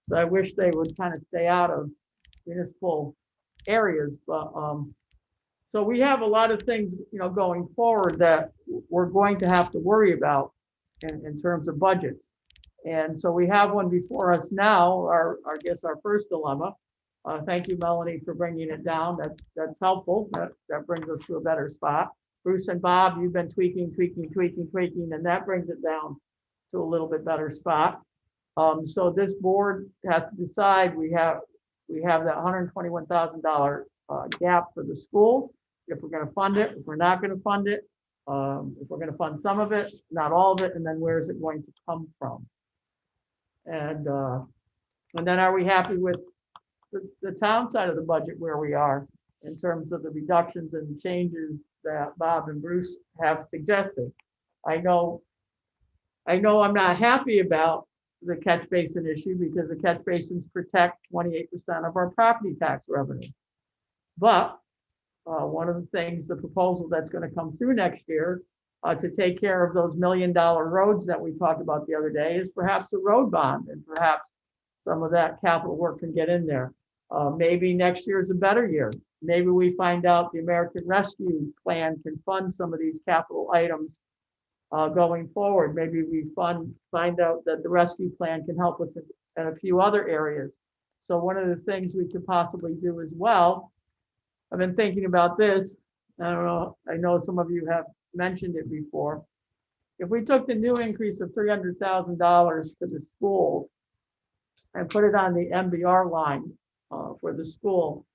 Speaker 9: So I wish they would kind of stay out of municipal areas, but so we have a lot of things, you know, going forward that we're going to have to worry about in terms of budgets. And so we have one before us now, I guess our first dilemma. Thank you, Melanie, for bringing it down. That's helpful. That brings us to a better spot. Bruce and Bob, you've been tweaking, and that brings it down to a little bit better spot. So this board has to decide, we have that $121,000 gap for the schools, if we're going to fund it, if we're not going to fund it, if we're going to fund some of it, not all of it, and then where is it going to come from? And then are we happy with the town side of the budget where we are in terms of the reductions and changes that Bob and Bruce have suggested. I know I'm not happy about the catch basin issue because the catch basins protect 28% of our property tax revenue. But one of the things, the proposal that's going to come through next year to take care of those $1 million roads that we talked about the other day is perhaps a road bond, and perhaps some of that capital work can get in there. Maybe next year is a better year. Maybe we find out the American Rescue Plan can fund some of these capital items going forward. Maybe we find out that the rescue plan can help us in a few other areas. So one of the things we could possibly do as well, I've been thinking about this. I don't know, I know some of you have mentioned it before. If we took the new increase of $300,000 for the schools and put it on the MBR line for the school,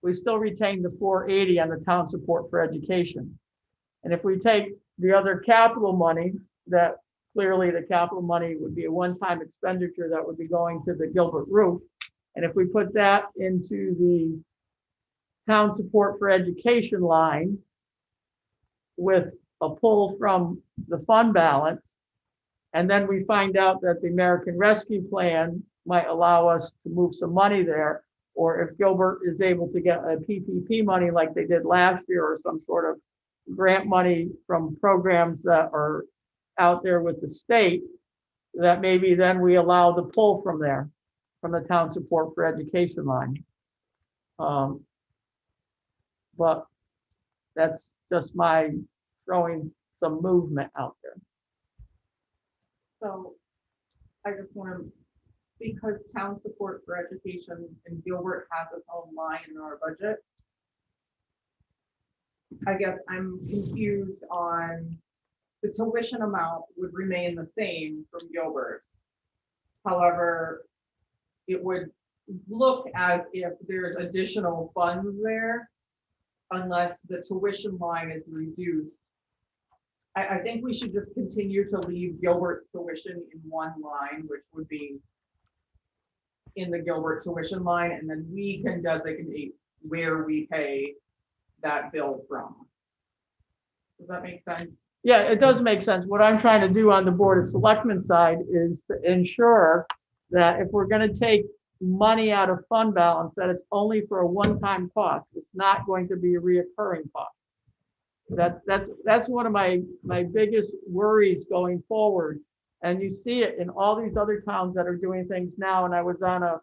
Speaker 9: we still retain the 480 on the town support for education. And if we take the other capital money, that clearly the capital money would be a one-time expenditure that would be going to the Gilbert roof. And if we put that into the town support for education line with a pull from the fund balance, and then we find out that the American Rescue Plan might allow us to move some money there, or if Gilbert is able to get a PPP money like they did last year, or some sort of grant money from programs that are out there with the state, that maybe then we allow the pull from there, from the town support for education line. But that's just my throwing some movement out there.
Speaker 1: So I just want to, because town support for education in Gilbert has its own line in our budget, I guess I'm confused on the tuition amount would remain the same from Gilbert. However, it would look as if there's additional funds there unless the tuition line is reduced. I think we should just continue to leave Gilbert's tuition in one line, which would be in the Gilbert tuition line, and then we can designate where we pay that bill from. Does that make sense?
Speaker 9: Yeah, it does make sense. What I'm trying to do on the Board of Selectmen side is to ensure that if we're going to take money out of fund balance, that it's only for a one-time cost. It's not going to be a reoccurring cost. That's one of my biggest worries going forward. And you see it in all these other towns that are doing things now. And I was on a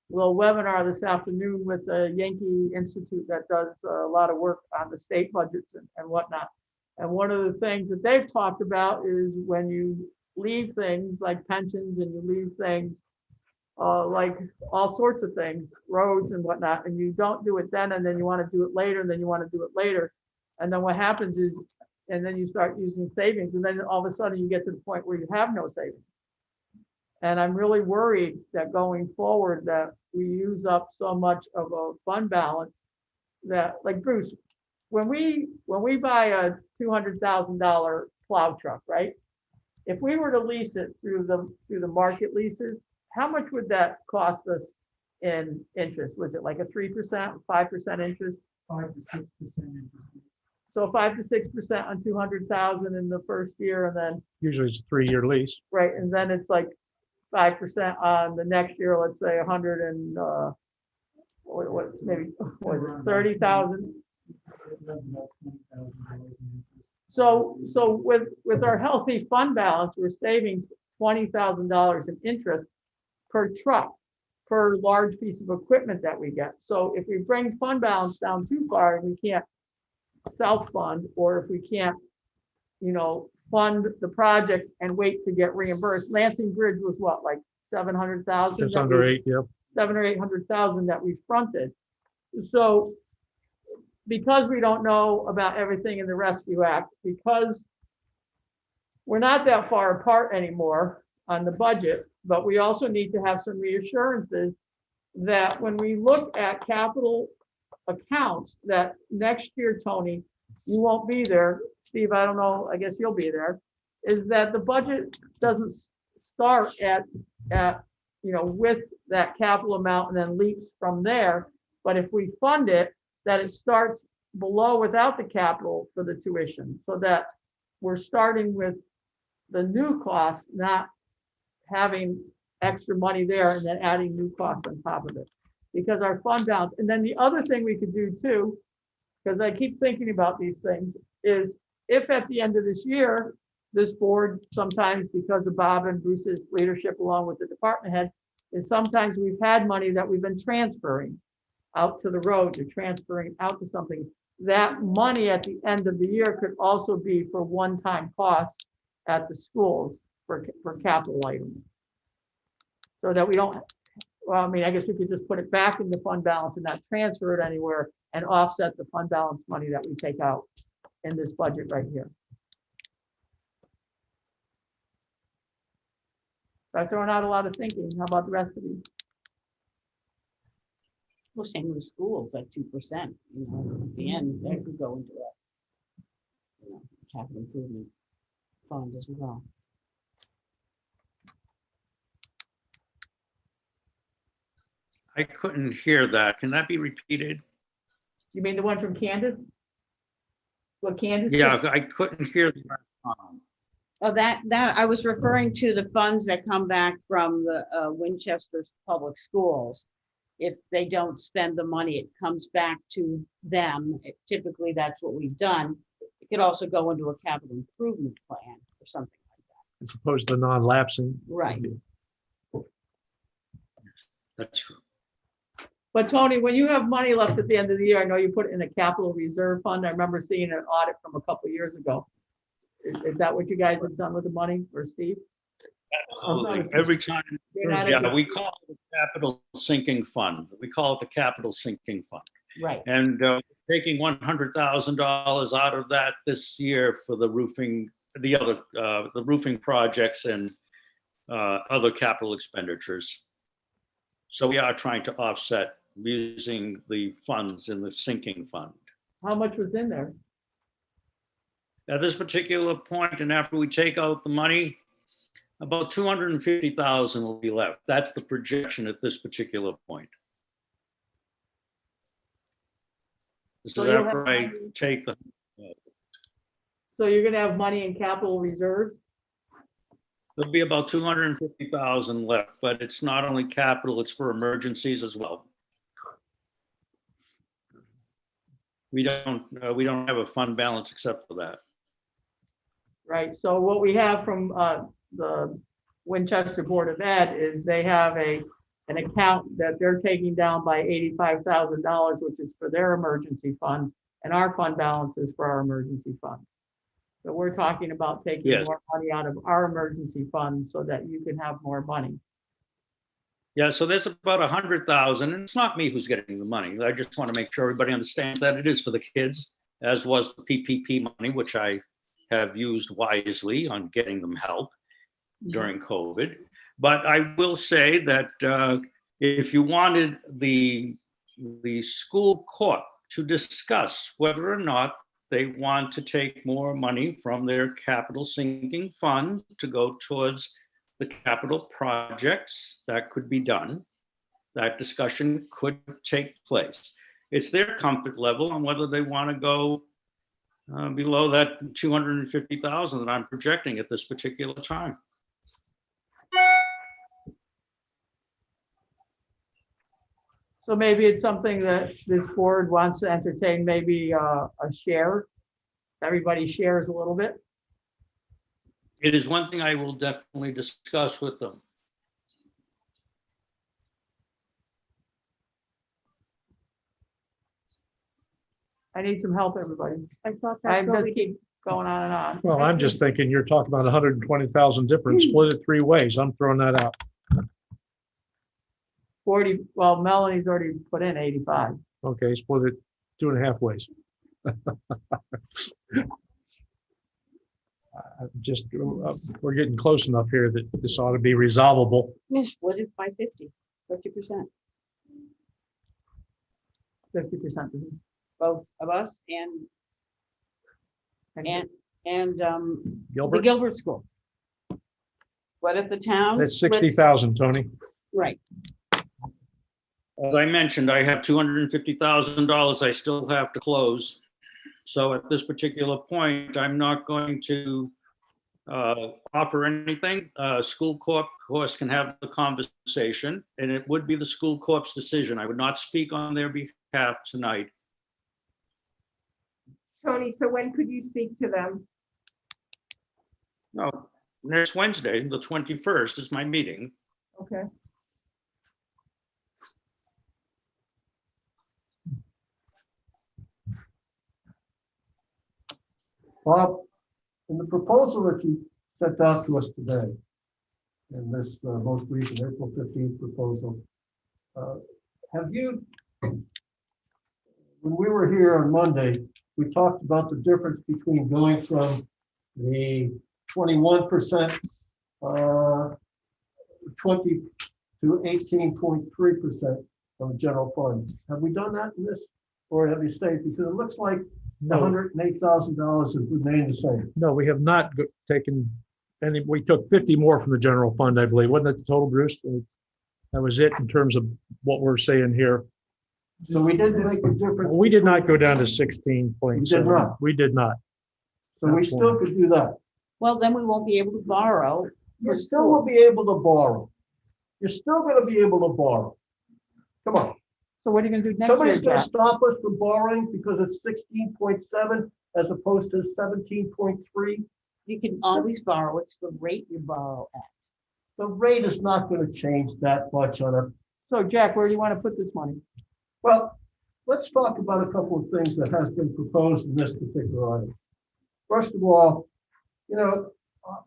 Speaker 9: little webinar this afternoon with the Yankee Institute that does a lot of work on the state budgets and whatnot. And one of the things that they've talked about is when you leave things like pensions and you leave things like all sorts of things, roads and whatnot, and you don't do it then, and then you want to do it later, and then you want to do it later. And then what happens is, and then you start using savings, and then all of a sudden you get to the point where you have no savings. And I'm really worried that going forward that we use up so much of a fund balance that, like Bruce, when we buy a $200,000 plow truck, right? If we were to lease it through the market leases, how much would that cost us in interest? Was it like a 3%, 5% interest?
Speaker 12: 5 to 6% interest.
Speaker 9: So 5 to 6% on 200,000 in the first year, and then
Speaker 5: Usually it's a 3-year lease.
Speaker 9: right, and then it's like 5% on the next year. Let's say 100 and what maybe what is it, 30,000. So with our healthy fund balance, we're saving $20,000 in interest per truck, per large piece of equipment that we get. So if we bring fund balance down too far and we can't self-fund, or if we can't, fund the project and wait to get reimbursed. Lansing Bridge was what, like 700,000?
Speaker 5: Just under 8, yeah.
Speaker 9: 700,000 or 800,000 that we fronted. So because we don't know about everything in the Rescue Act, because we're not that far apart anymore on the budget, but we also need to have some reassurances that when we look at capital accounts, that next year, Tony, you won't be there. Steve, I don't know, I guess you'll be there, is that the budget doesn't start at with that capital amount and then leaps from there. But if we fund it, that it starts below without the capital for the tuition, so that we're starting with the new costs, not having extra money there and then adding new costs on top of it. Because our fund balance, and then the other thing we could do too, because I keep thinking about these things, is if at the end of this year, this board, sometimes because of Bob and Bruce's leadership along with the department head, is sometimes we've had money that we've been transferring out to the road, or transferring out to something. That money at the end of the year could also be for one-time costs at the schools for capital items. So that we don't, well, I mean, I guess we could just put it back in the fund balance and not transfer it anywhere and offset the fund balance money that we take out in this budget right here. I'm throwing out a lot of thinking. How about the rest of you?
Speaker 11: Well, same with schools at 2%, at the end, that could go into a capital improvement fund as well.
Speaker 10: I couldn't hear that. Can that be repeated?
Speaker 9: You mean the one from Candace? What Candace?
Speaker 10: Yeah, I couldn't hear the last one.
Speaker 11: Oh, that I was referring to the funds that come back from the Winchester Public Schools. If they don't spend the money, it comes back to them. Typically, that's what we've done. It could also go into a capital improvement plan or something like that.
Speaker 5: As opposed to non-lapsing.
Speaker 11: Right.
Speaker 10: That's true.
Speaker 9: But Tony, when you have money left at the end of the year, I know you put it in a capital reserve fund. I remember seeing an audit from a couple of years ago. Is that what you guys have done with the money, or Steve?
Speaker 10: Absolutely. Every time, yeah, we call it a capital sinking fund. We call it the capital sinking fund.
Speaker 11: Right.
Speaker 10: And taking $100,000 out of that this year for the roofing, the roofing projects and other capital expenditures. So we are trying to offset using the funds in the sinking fund.
Speaker 9: How much was in there?
Speaker 10: At this particular point, and after we take out the money, about 250,000 will be left. That's the projection at this particular point. This
Speaker 9: So
Speaker 10: is
Speaker 9: you'll
Speaker 10: after
Speaker 9: have
Speaker 10: I
Speaker 9: money-
Speaker 10: take the,
Speaker 9: So you're gonna have money in capital reserves?
Speaker 10: there'll be about 250,000 left, but it's not only capital, it's for emergencies as well. We don't have a fund balance except for that.
Speaker 9: Right, so what we have from the Winchester Board of Ed is they have an account that they're taking down by $85,000, which is for their emergency funds, and our fund balance is for our emergency funds. So we're talking about taking
Speaker 10: Yes.
Speaker 9: more money out of our emergency funds so that you can have more money.
Speaker 10: Yeah, so there's about 100,000, and it's not me who's getting the money. I just want to make sure everybody understands that it is for the kids, as was the PPP money, which I have used wisely on getting them help during COVID. But I will say that if you wanted the school court to discuss whether or not they want to take more money from their capital sinking fund to go towards the capital projects, that could be done. That discussion could take place. It's their comfort level on whether they want to go below that 250,000 that I'm projecting at this particular time.
Speaker 9: So maybe it's something that this board wants to entertain, maybe a share. Everybody shares a little bit.
Speaker 10: It is one thing I will definitely discuss with them.
Speaker 9: I need some help, everybody.
Speaker 8: I thought
Speaker 9: I
Speaker 8: that's what
Speaker 9: just
Speaker 8: we
Speaker 9: keep going on and on.
Speaker 5: Well, I'm just thinking you're talking about 120,000 difference, split it 3 ways. I'm throwing that out.
Speaker 9: 40, well, Melanie's already put in 85.
Speaker 5: Okay, split it 2.5 ways. Just, we're getting close enough here that this ought to be resolvable.
Speaker 11: Yeah, split it by 50%.
Speaker 9: 50%.
Speaker 11: Both of us and the
Speaker 5: Gilbert,
Speaker 11: Gilbert School. What if the town?
Speaker 5: that's
Speaker 11: splits-
Speaker 5: 60,000, Tony.
Speaker 11: Right.
Speaker 10: As I mentioned, I have $250,000 I still have to close. So at this particular point, I'm not going to offer anything. School corp, of course, can have the conversation, and it would be the school corp's decision. I would not speak on their behalf tonight.
Speaker 8: Tony, so when could you speak to them?
Speaker 10: No, next Wednesday, the 21st, is my meeting.
Speaker 9: Okay.
Speaker 2: Bob, in the proposal that you sent out to us today, in this most recent April 15th proposal, have you, when we were here on Monday, we talked about the difference between going from the 21% 20 to 18.3% of the general fund. Have we done that in this, or have you stayed? Because it looks like the
Speaker 5: No,
Speaker 2: $108,000 has remained the same.
Speaker 5: no, we have not taken any, we took 50 more from the general fund, I believe. Wasn't that the total, Bruce? That was it in terms of what we're saying here.
Speaker 2: So we didn't make a difference.
Speaker 5: We did not go down to 16.7.
Speaker 2: We did not.
Speaker 5: We did not.
Speaker 2: So we still could do that.
Speaker 11: Well, then we won't be able to borrow.
Speaker 2: You still will be able to borrow. You're still gonna be able to borrow. Come on.
Speaker 9: So what are you gonna do next year,
Speaker 2: Somebody's gonna
Speaker 9: Jack?
Speaker 2: stop us from borrowing because it's 16.7 as opposed to 17.3.
Speaker 11: You can always borrow. It's the rate you borrow at.
Speaker 2: The rate is not gonna change that much on it.
Speaker 9: So Jack, where do you want to put this money?
Speaker 2: Well, let's talk about a couple of things that has been proposed in this particular item. First of all, you know,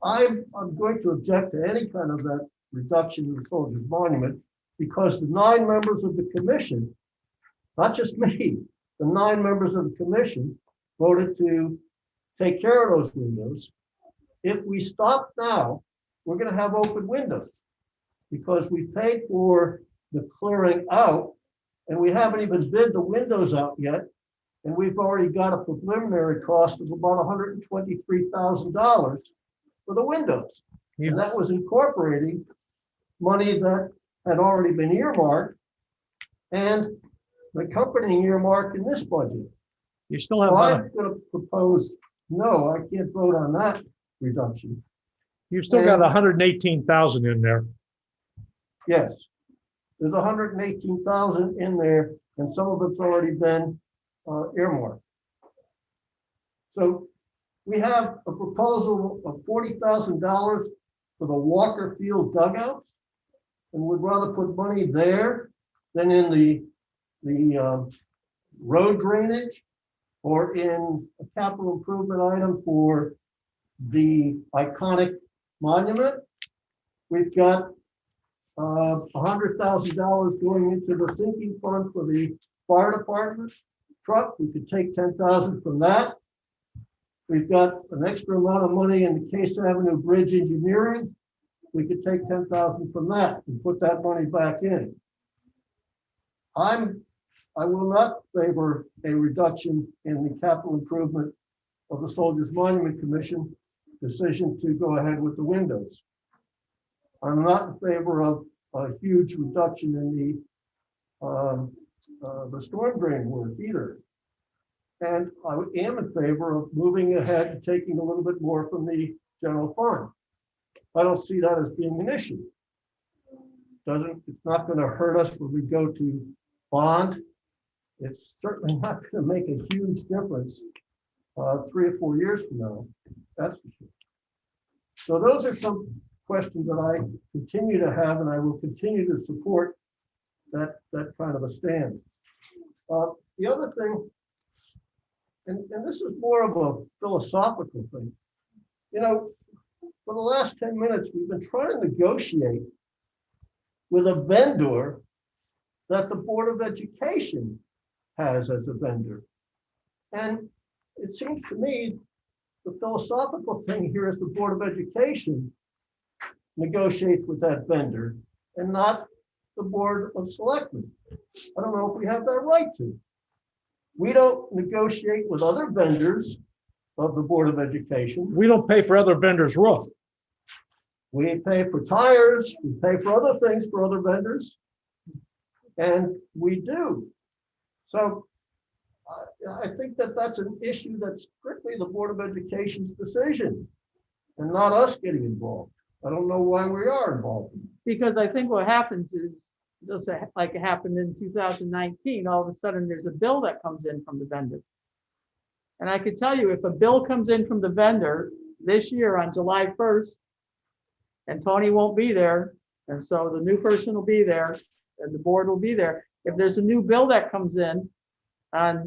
Speaker 2: I'm going to object to any kind of that reduction in the Soldiers Monument because the 9 members of the commission, not just me, the 9 members of the commission voted to take care of those windows. If we stop now, we're going to have open windows because we paid for the clearing out and we haven't even bid the windows out yet. And we've already got a preliminary cost of about $123,000 for the windows. And that was incorporating money that had already been earmarked and the accompanying earmark in this budget.
Speaker 5: You still have,
Speaker 2: So I'm going to propose, no, I can't vote on that reduction.
Speaker 5: you still got 118,000 in there.
Speaker 2: Yes, there's 118,000 in there and some of it's already been earmarked. So we have a proposal of $40,000 for the Walker Field dugouts. And we'd rather put money there than in the road drainage or in a capital improvement item for the iconic monument. We've got $100,000 going into the sinking fund for the fire department truck. We could take 10,000 from that. We've got an extra amount of money in the Case Avenue Bridge engineering. We could take 10,000 from that and put that money back in. I will not favor a reduction in the capital improvement of the Soldiers Monument Commission decision to go ahead with the windows. I'm not in favor of a huge reduction in the storm drain work either. And I am in favor of moving ahead and taking a little bit more from the general fund. I don't see that as being an issue. It's not going to hurt us when we go to bond. It's certainly not going to make a huge difference 3 or 4 years from now. That's for sure. So those are some questions that I continue to have, and I will continue to support that kind of a stand. The other thing, and this is more of a philosophical thing, you know, for the last 10 minutes, we've been trying to negotiate with a vendor that the Board of Education has as a vendor. And it seems to me the philosophical thing here is the Board of Education negotiates with that vendor and not the Board of Selectmen. I don't know if we have that right to. We don't negotiate with other vendors of the Board of Education.
Speaker 5: We don't pay for other vendors' roof.
Speaker 2: We pay for tires, we pay for other things for other vendors. And we do. So I think that that's an issue that's strictly the Board of Education's decision and not us getting involved. I don't know why we are involved.
Speaker 9: Because I think what happens is, just like it happened in 2019, all of a sudden there's a bill that comes in from the vendor. And I could tell you, if a bill comes in from the vendor this year on July 1st, and Tony won't be there, and so the new person will be there, and the board will be there. If there's a new bill that comes in on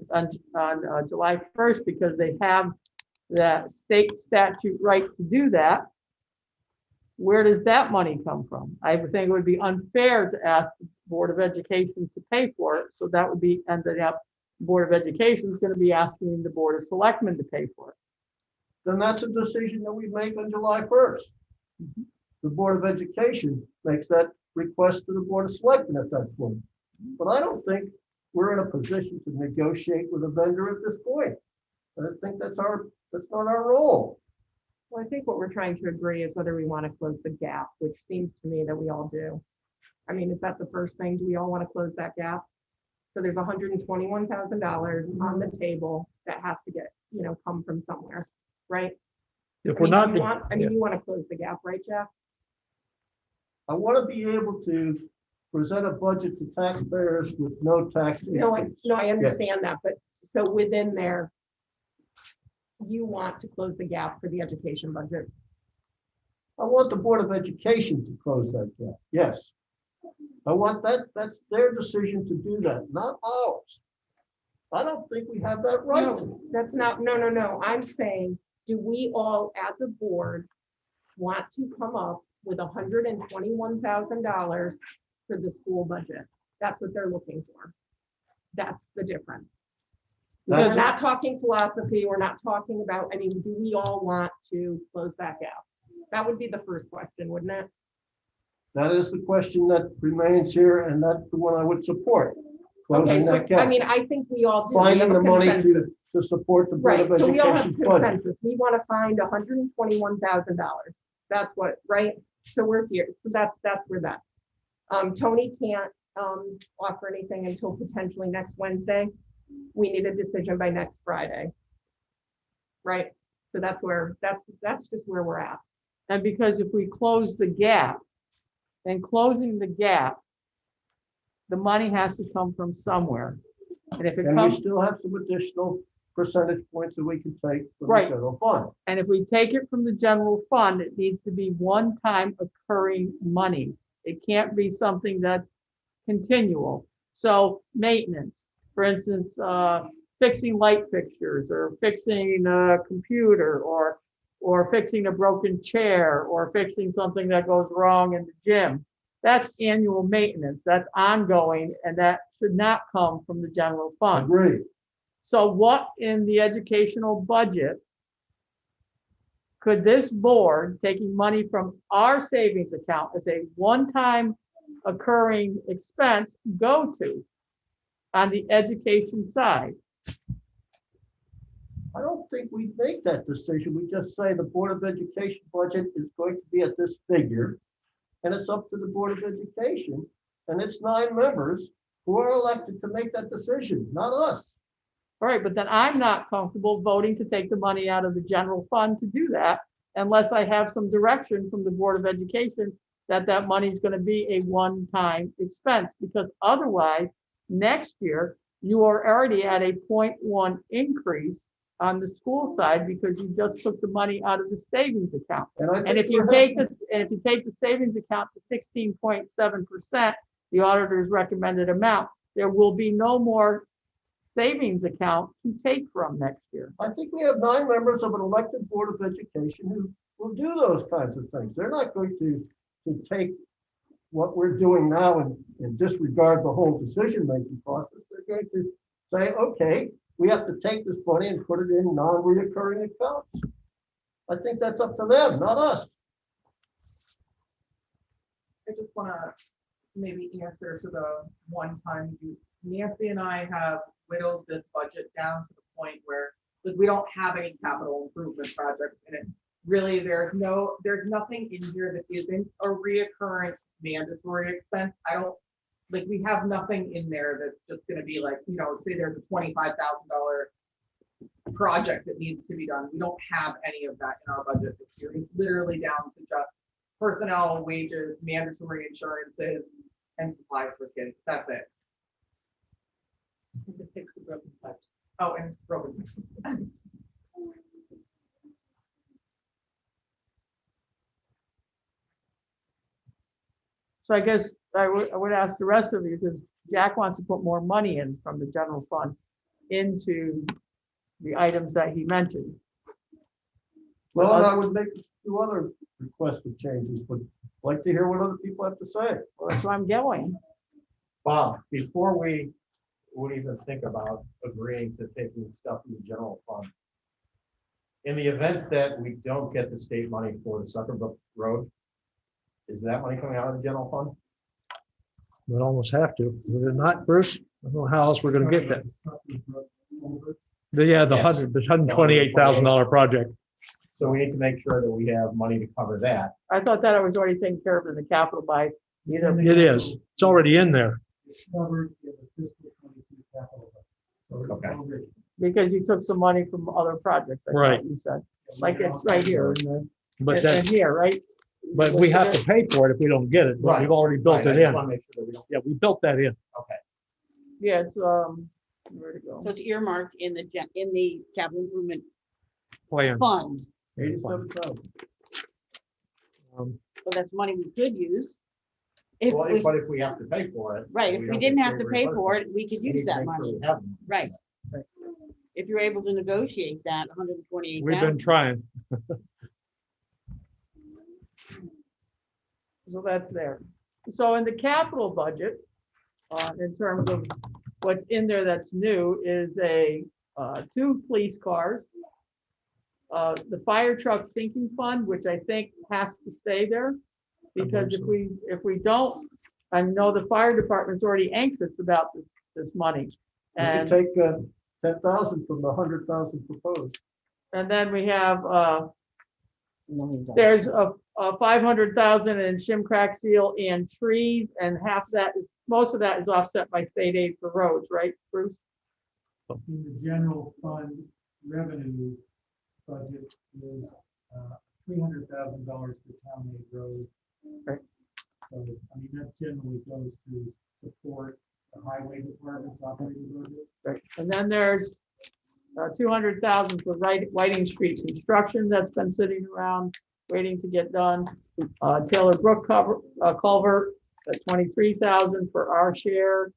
Speaker 9: July 1st, because they have that state statute right to do that, where does that money come from? I would think it would be unfair to ask the Board of Education to pay for it, so that would be ended up, Board of Education is going to be asking the Board of Selectmen to pay for it.
Speaker 2: Then that's a decision that we make on July 1st. The Board of Education makes that request to the Board of Selectmen at that point. But I don't think we're in a position to negotiate with a vendor at this point. I think that's not our role.
Speaker 8: Well, I think what we're trying to agree is whether we want to close the gap, which seems to me that we all do. I mean, is that the first thing? Do we all want to close that gap? So there's $121,000 on the table that has to get, come from somewhere, right?
Speaker 5: If
Speaker 8: I
Speaker 5: we're
Speaker 8: mean,
Speaker 5: not,
Speaker 8: do you want,
Speaker 5: yeah.
Speaker 8: you want to close the gap, right, Jeff?
Speaker 2: I want to be able to present a budget to taxpayers with no tax
Speaker 8: No,
Speaker 2: increase.
Speaker 8: I understand that, but so within there, you want to close the gap for the education budget.
Speaker 2: I want the Board of Education to close that gap, yes. I want that's their decision to do that, not ours. I don't think we have that right.
Speaker 8: No, that's not, no. I'm saying, do we all, as a board, want to come up with $121,000 for the school budget? That's what they're looking for. That's the difference. We're not talking philosophy. We're not talking about, do we all want to close that gap? That would be the first question, wouldn't it?
Speaker 2: That is the question that remains here, and that's the one I would support.
Speaker 8: Okay,
Speaker 2: Closing
Speaker 8: so,
Speaker 2: that gap.
Speaker 8: I think we all do. We have
Speaker 2: Finding
Speaker 8: a
Speaker 2: the money
Speaker 8: consensus.
Speaker 2: to support the Board
Speaker 8: Right,
Speaker 2: of
Speaker 8: so we all have
Speaker 2: Education's budget.
Speaker 8: consensus. We want to find $121,000. That's what, right? So we're here. So that's where that. Tony can't offer anything until potentially next Wednesday. We need a decision by next Friday. Right? So that's just where we're at.
Speaker 9: And because if we close the gap, and closing the gap, the money has to come from somewhere. And if it
Speaker 2: And we
Speaker 9: comes,
Speaker 2: still have some additional percentage points that we can take from the
Speaker 9: Right.
Speaker 2: general fund.
Speaker 9: and if we take it from the general fund, it needs to be one-time occurring money. It can't be something that's continual. So maintenance, for instance, fixing light fixtures or fixing a computer or fixing a broken chair or fixing something that goes wrong in the gym. That's annual maintenance. That's ongoing, and that should not come from the general fund.
Speaker 2: Agreed.
Speaker 9: So what in the educational budget could this board, taking money from our savings account as a one-time occurring expense, go to on the education side?
Speaker 2: I don't think we make that decision. We just say the Board of Education budget is going to be at this figure. And it's up to the Board of Education and its 9 members who are elected to make that decision, not us.
Speaker 9: All right, but then I'm not comfortable voting to take the money out of the general fund to do that unless I have some direction from the Board of Education that that money is going to be a one-time expense, because otherwise, next year, you are already at a 0.1 increase on the school side because you just took the money out of the savings account. And if you take this, and if you take the savings account to 16.7%, the auditor's recommended amount, there will be no more savings account to take from next year.
Speaker 2: I think we have 9 members of an elected Board of Education who will do those kinds of things. They're not going to take what we're doing now and disregard the whole decision-making process. They're going to say, okay, we have to take this money and put it in non-reoccurring accounts. I think that's up to them, not us.
Speaker 1: I just want to maybe answer to the one-time use. Nancy and I have whittled this budget down to the point where, because we don't have any capital improvement projects in it. really, there's nothing in here that isn't a reoccurrent mandatory expense. I don't, like, we have nothing in there that's just gonna be like, say there's a $25,000 project that needs to be done. We don't have any of that in our budget this year. It's literally down to just personnel, wages, mandatory insurances, and supplies for kids. That's it.
Speaker 7: And to fix the broken pipes.
Speaker 1: Oh, and broken.
Speaker 9: So I guess I would ask the rest of you, because Jack wants to put more money in from the general fund into the items that he mentioned.
Speaker 2: Well, and I would make two other requested changes, but I'd like to hear what other people have to say.
Speaker 9: Well, that's where I'm going.
Speaker 4: Bob, before we would even think about agreeing to taking stuff from the general fund, in the event that we don't get the state money for the Suckerbrook Road, is that money coming out of the general fund?
Speaker 5: We'd almost have to. Would it not, Bruce? I don't know how else we're gonna get that. Yeah, the
Speaker 4: Yes.
Speaker 5: $128,000 project.
Speaker 4: So we need to make sure that we have money to cover that.
Speaker 9: I thought that I was already taken care of in the capital by either.
Speaker 5: It is. It's already in there.
Speaker 12: It's covered in the fiscal 22 capital budget. So it's
Speaker 4: Okay.
Speaker 12: already-
Speaker 9: Because you took some money from other projects, I
Speaker 5: Right.
Speaker 9: thought you said, like it's right here in
Speaker 5: But
Speaker 9: the,
Speaker 5: that,
Speaker 9: and here, right?
Speaker 5: but we have to pay for it if we don't get it. But
Speaker 4: Right.
Speaker 5: we've already built
Speaker 4: Right, I
Speaker 5: it
Speaker 4: just
Speaker 5: in.
Speaker 4: wanna make sure that we don't.
Speaker 5: Yeah, we built that in.
Speaker 4: Okay.
Speaker 9: Yeah, it's, where to go?
Speaker 11: So it's earmarked in the capital improvement
Speaker 5: Plan.
Speaker 11: fund.
Speaker 2: 87,000.
Speaker 11: So that's money we could use. If
Speaker 4: Well,
Speaker 11: we,
Speaker 4: but if we have to pay for it.
Speaker 11: right,
Speaker 4: and
Speaker 11: if we
Speaker 4: don't
Speaker 11: didn't
Speaker 4: get
Speaker 11: have to
Speaker 4: state
Speaker 11: pay for
Speaker 4: reimbursement,
Speaker 11: it, we could
Speaker 4: we
Speaker 11: use
Speaker 4: need to
Speaker 11: that
Speaker 4: make sure
Speaker 11: money.
Speaker 4: we have them.
Speaker 11: Right. If you're able to negotiate that
Speaker 5: We've
Speaker 11: 128,000.
Speaker 5: been trying.
Speaker 9: So that's there. So in the capital budget, in terms of what's in there that's new is two police cars. The fire truck sinking fund, which I think has to stay there. Because if we don't, I know the fire department's already anxious about this money.
Speaker 2: We could
Speaker 9: And,
Speaker 2: take 10,000 from the 100,000 proposed.
Speaker 9: and then we have,
Speaker 11: $1,000,000.
Speaker 9: there's a 500,000 in shim crack seal and trees, and half that is, most of that is offset by state aid for roads, right, Bruce?
Speaker 12: In the general fund revenue budget is $300,000 for town aid road.
Speaker 9: Right.
Speaker 12: So, I mean, that generally goes to support the highway department's operating budget.
Speaker 9: Right. And then there's 200,000 for Whiting Street construction that's been sitting around waiting to get done. Taylor Brook culvert, 23,000 for our share.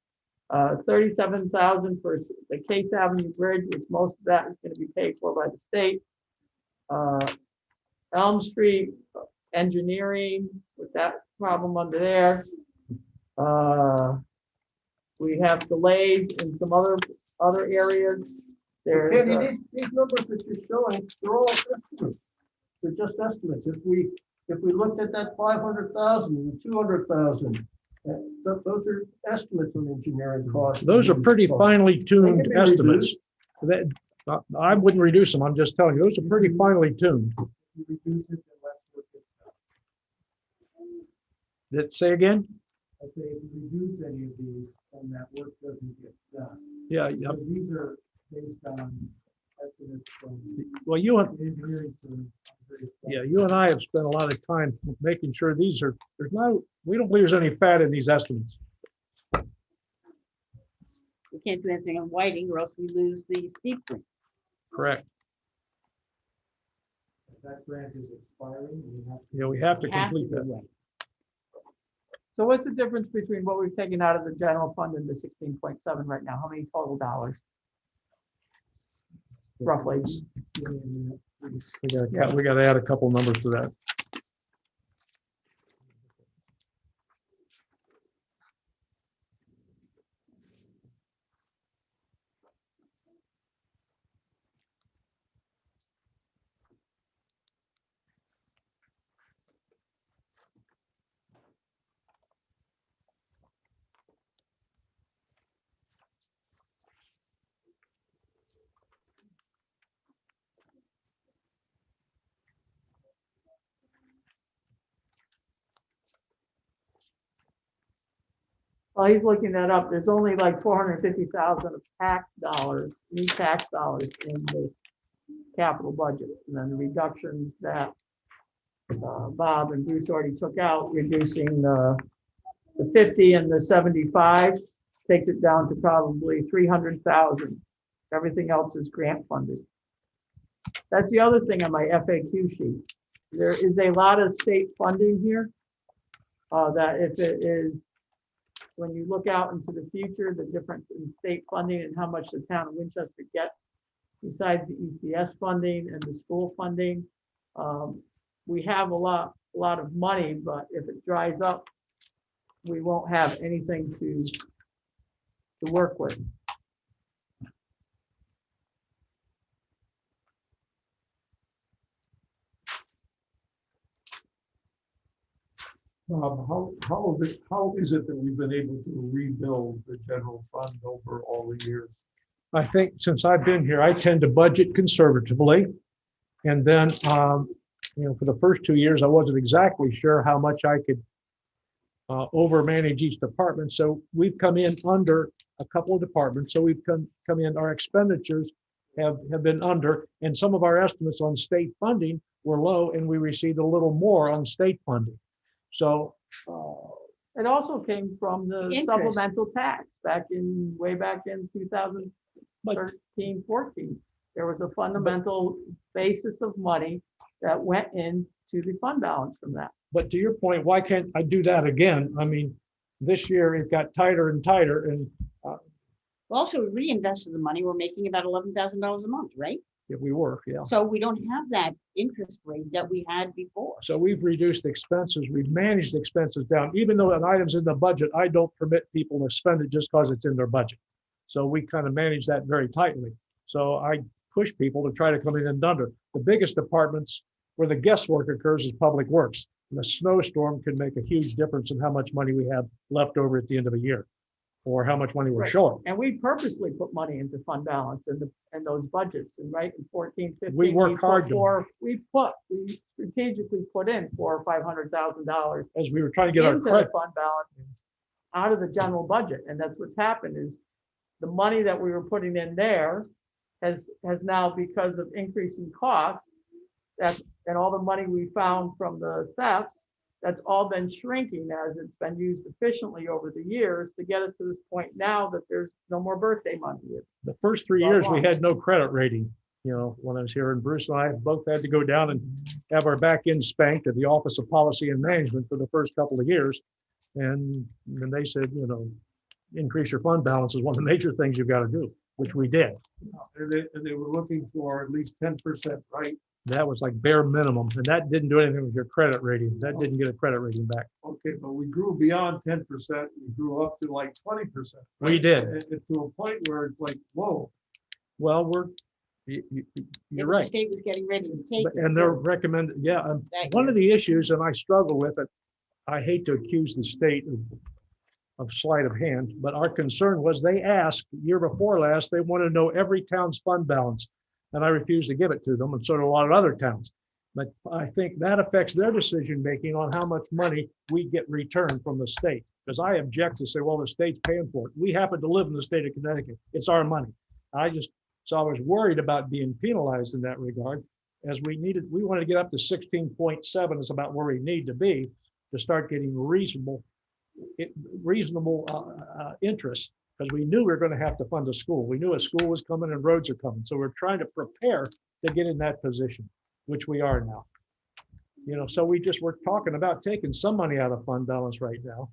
Speaker 9: 37,000 for the Case Avenue Bridge, which most of that is going to be paid for by the state. Elm Street engineering with that problem under there. We have delays in some other areas. There's,
Speaker 2: Candy, these numbers that you're showing, they're all estimates. They're just estimates. If we looked at that 500,000 and 200,000, those are estimates on engineering costs.
Speaker 5: Those are pretty finely tuned
Speaker 2: be
Speaker 5: estimates. That, I wouldn't reduce them. I'm just telling you, those are pretty finely tuned.
Speaker 12: You reduce it, then less work gets done.
Speaker 5: Say again?
Speaker 12: I say if you reduce any of these, then that work doesn't get done.
Speaker 5: Yeah, yeah.
Speaker 12: Because these are based on estimates from
Speaker 5: Well, you and,
Speaker 12: engineering firms.
Speaker 5: yeah, you and I have spent a lot of time making sure we don't believe there's any fat in these estimates.
Speaker 11: We can't do anything on Whiting or else we lose the steep grant.
Speaker 5: Correct.
Speaker 12: If that grant is expiring, we have to.
Speaker 5: Yeah, we have to
Speaker 11: Have to
Speaker 5: complete
Speaker 11: do
Speaker 5: that.
Speaker 11: it.
Speaker 9: so what's the difference between what we've taken out of the general fund and the 16.7 right now? How many total dollars? Roughly.
Speaker 5: We gotta add a couple numbers to that.
Speaker 9: Well, he's looking that up. There's only like 450,000 of tax dollars, new tax dollars in the capital budget. And then the reductions that Bob and Bruce already took out, reducing the 50 and the 75, takes it down to probably 300,000. Everything else is grant funded. That's the other thing on my FAQ sheet. There is a lot of state funding here. That if it is, when you look out into the future, the difference in state funding and how much the town of Winchester gets, besides the ECS funding and the school funding, we have a lot of money, but if it dries up, we won't have anything to work with.
Speaker 2: How is it that we've been able to rebuild the general fund over all the years?
Speaker 5: I think since I've been here, I tend to budget conservatively. And then, for the first 2 years, I wasn't exactly sure how much I could overmanage each department. So we've come in under a couple of departments. So we've come in, our expenditures have been under, and some of our estimates on state funding were low, and we received a little more on state funding. So
Speaker 9: it also came from the
Speaker 11: Interest.
Speaker 9: supplemental tax way back in 2013, 14. There was a fundamental basis of money that went into the fund balance from that.
Speaker 5: But to your point, why can't I do that again? I mean, this year it got tighter and tighter, and
Speaker 11: Also, we reinvested the money. We're making about $11,000 a month, right?
Speaker 5: if we work, yeah.
Speaker 11: So we don't have that interest rate that we had before.
Speaker 5: So we've reduced expenses, we've managed expenses down, even though an item's in the budget, I don't permit people to spend it just because it's in their budget. So we kind of manage that very tightly. So I push people to try to come in and under. The biggest departments where the guesswork occurs is public works. And a snowstorm can make a huge difference in how much money we have left over at the end of a year, or how much money we're
Speaker 9: Right.
Speaker 5: short.
Speaker 9: And we purposely put money into fund balance in those budgets, and right in 14, 15.
Speaker 5: We work hard
Speaker 9: We strategically put in $400,000 or $500,000
Speaker 5: As we were trying to get our
Speaker 9: into the
Speaker 5: credit.
Speaker 9: fund balance out of the general budget. And that's what's happened is the money that we were putting in there has now, because of increasing costs, and all the money we found from the thefts, that's all been shrinking as it's been used efficiently over the years to get us to this point now that there's no more birthday money.
Speaker 5: The first 3 years, we had no credit rating. When I was here, and Bruce and I both had to go down and have our back end spanked at the Office of Policy and Management for the first couple of years. And then they said, increase your fund balance is one of the major things you've got to do, which we did.
Speaker 2: And they were looking for at least 10%, right?
Speaker 5: That was like bare minimum, and that didn't do anything with your credit rating. That didn't get a credit rating back.
Speaker 2: Okay, but we grew beyond 10%. We grew up to like 20%.
Speaker 5: We did.
Speaker 2: And to a point where it's like, whoa.
Speaker 5: Well, you're
Speaker 11: The
Speaker 5: right.
Speaker 11: state was getting ready to take it.
Speaker 5: And they're recommended, yeah. One of the issues, and I struggle with it, I hate to accuse the state of sleight of hand, but our concern was they asked year before last, they want to know every town's fund balance. And I refused to give it to them, and so do a lot of other towns. But I think that affects their decision-making on how much money we get returned from the state. Because I object to say, well, the state's paying for it. We happen to live in the state of Connecticut. It's our money. So I was worried about being penalized in that regard, as we wanted to get up to 16.7 is about where we need to be to start getting reasonable interest. Because we knew we were going to have to fund a school. We knew a school was coming and roads are coming. So we're trying to prepare to get in that position, which we are now. So we're talking about taking some money out of fund balance right now.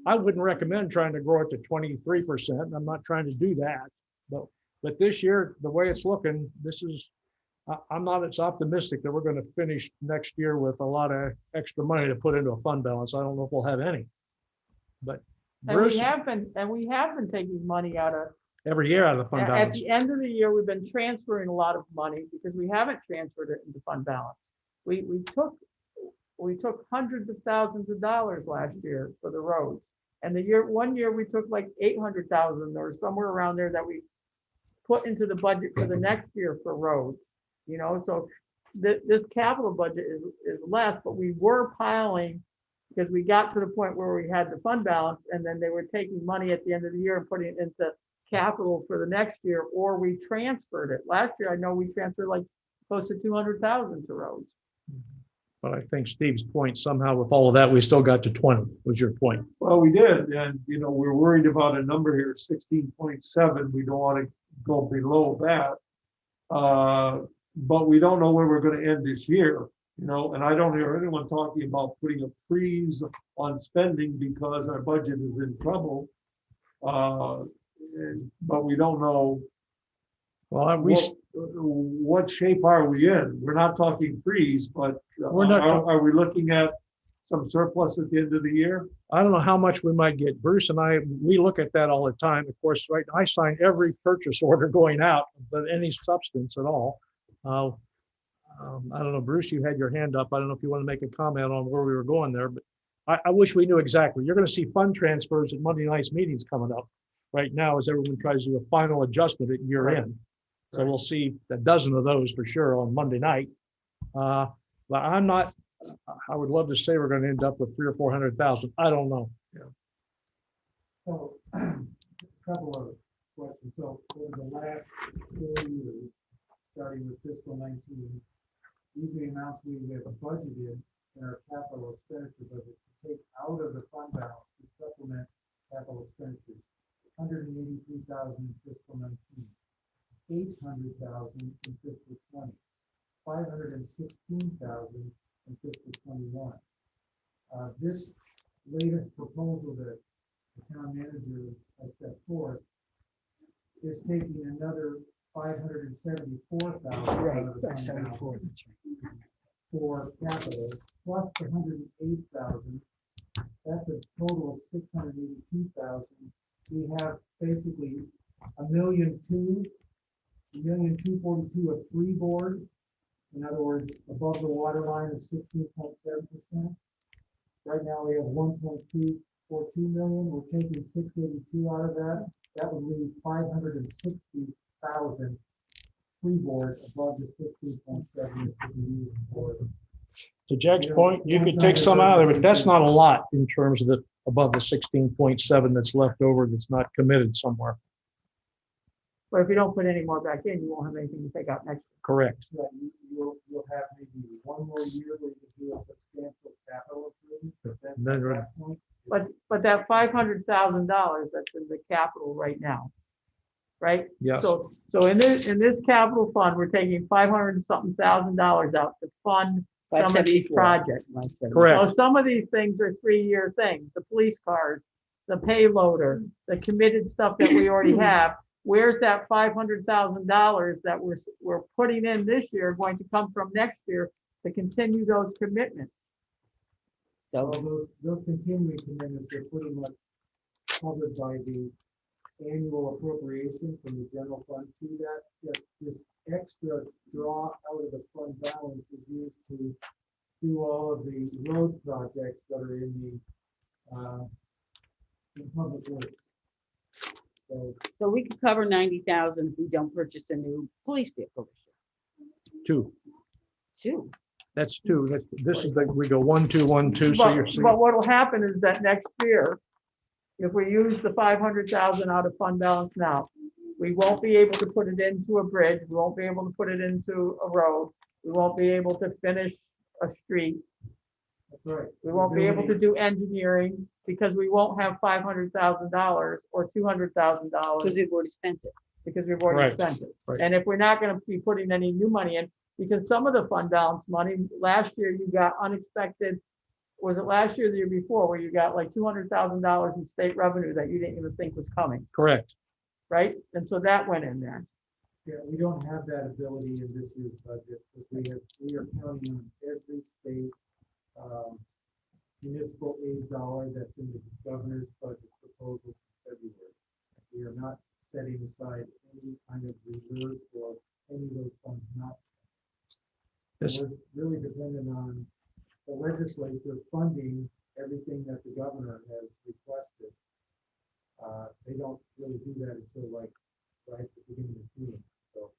Speaker 5: I wouldn't recommend trying to grow it to 23%. I'm not trying to do that. But this year, the way it's looking, I'm not as optimistic that we're going to finish next year with a lot of extra money to put into a fund balance. I don't know if we'll have any. But Bruce,
Speaker 9: We have been taking money out of.
Speaker 5: every year out of the fund
Speaker 9: At
Speaker 5: balance.
Speaker 9: the end of the year, we've been transferring a lot of money because we haven't transferred it into fund balance. We took hundreds of thousands of dollars last year for the roads. And one year we took like 800,000 or somewhere around there that we put into the budget for the next year for roads. So this capital budget is less, but we were piling because we got to the point where we had the fund balance, and then they were taking money at the end of the year and putting it into capital for the next year, or we transferred it. Last year, I know we transferred like close to 200,000 to roads.
Speaker 5: But I think Steve's point, somehow with all of that, we still got to 20, was your point.
Speaker 12: Well, we did, and, you know, we're worried about a number here, 16.7, we don't want to go below that. But we don't know where we're gonna end this year, you know, and I don't hear anyone talking about putting a freeze on spending because our budget is in trouble. But we don't know
Speaker 5: Well,
Speaker 12: what shape are we in? We're not talking freeze, but
Speaker 5: We're not
Speaker 12: are we looking at some surplus at the end of the year?
Speaker 5: I don't know how much we might get. Bruce and I, we look at that all the time. Of course, right, I sign every purchase order going out, but any substance at all. I don't know, Bruce, you had your hand up. I don't know if you want to make a comment on where we were going there, but I wish we knew exactly. You're going to see fund transfers at Monday night's meetings coming up right now as everyone tries to do a final adjustment at year end. So we'll see a dozen of those for sure on Monday night. But I'm not, I would love to say we're going to end up with 300,000 or 400,000. I don't know.
Speaker 12: So, a couple of questions. So, over the last 4 years, starting with fiscal 19, these are the amounts we have budgeted in our capital expenditure budget to take out of the fund balance to supplement capital expenditures. 183,000 in fiscal 19, 800,000 in fiscal 20, 516,000 in fiscal 21. This latest proposal that the town manager has set forth is taking another 574,000 out of the fund balance for capital, plus the 108,000. That's a total of 682,000. We have basically $1,242,000 of freeboard. In other words, above the water line is 16.7%. Right now we have 1.242 million. We're taking 682 out of that. That would leave 560,000 freeboard above the 16.7 that could be used for.
Speaker 5: To Jack's point, you could take some out of there, but that's not a lot in terms of the above the 16.7 that's left over that's not committed somewhere.
Speaker 9: But if you don't put any more back in, you won't have anything to take out next year.
Speaker 5: Correct.
Speaker 12: You'll have maybe one more year where you can do a substantial capital improvement.
Speaker 5: Then
Speaker 12: At
Speaker 5: we're-
Speaker 12: that point,
Speaker 9: But that $500,000 that's in the capital right now, right?
Speaker 5: Yeah.
Speaker 9: So in this capital fund, we're taking 500 and something thousand dollars out to fund some of these
Speaker 11: 574.
Speaker 9: projects.
Speaker 5: Correct.
Speaker 9: So some of these things are 3-year things, the police cars, the payloader, the committed stuff that we already have. Where's that $500,000 that we're putting in this year going to come from next year to continue those commitments?
Speaker 12: well, those continuing commitments are pretty much covered by the annual appropriation from the general fund to that. This extra draw out of the fund balance is used to do all of the road projects that are in public works.
Speaker 11: So we could cover 90,000 if we don't purchase a new police vehicle this
Speaker 5: Two.
Speaker 11: year. Two.
Speaker 5: That's two. This is like we go 1, 2, 1, 2. So you're saying,
Speaker 9: But what'll happen is that next year, if we use the 500,000 out of fund balance now, we won't be able to put it into a bridge, we won't be able to put it into a road, we won't be able to finish a street,
Speaker 12: That's right.
Speaker 9: we won't be able to do engineering, because we won't have $500,000 or $200,000
Speaker 11: Because we've already spent it.
Speaker 9: because we've already
Speaker 5: Right,
Speaker 9: spent it.
Speaker 5: right.
Speaker 9: And if we're not gonna be putting any new money in, because some of the fund balance money, last year you got unexpected, was it last year or the year before, where you got like $200,000 in state revenue that you didn't even think was coming,
Speaker 5: correct.
Speaker 9: right? And so that went in there.
Speaker 12: Yeah, we don't have that ability in this year's budget, because we are counting on every state municipal aid dollar that's in the governor's budget proposal for February. We are not setting aside any kind of reserve for any of those funds not.
Speaker 5: This-
Speaker 12: We're really dependent on the legislature funding everything that the governor has requested. They don't really do that until like right at the beginning of June. So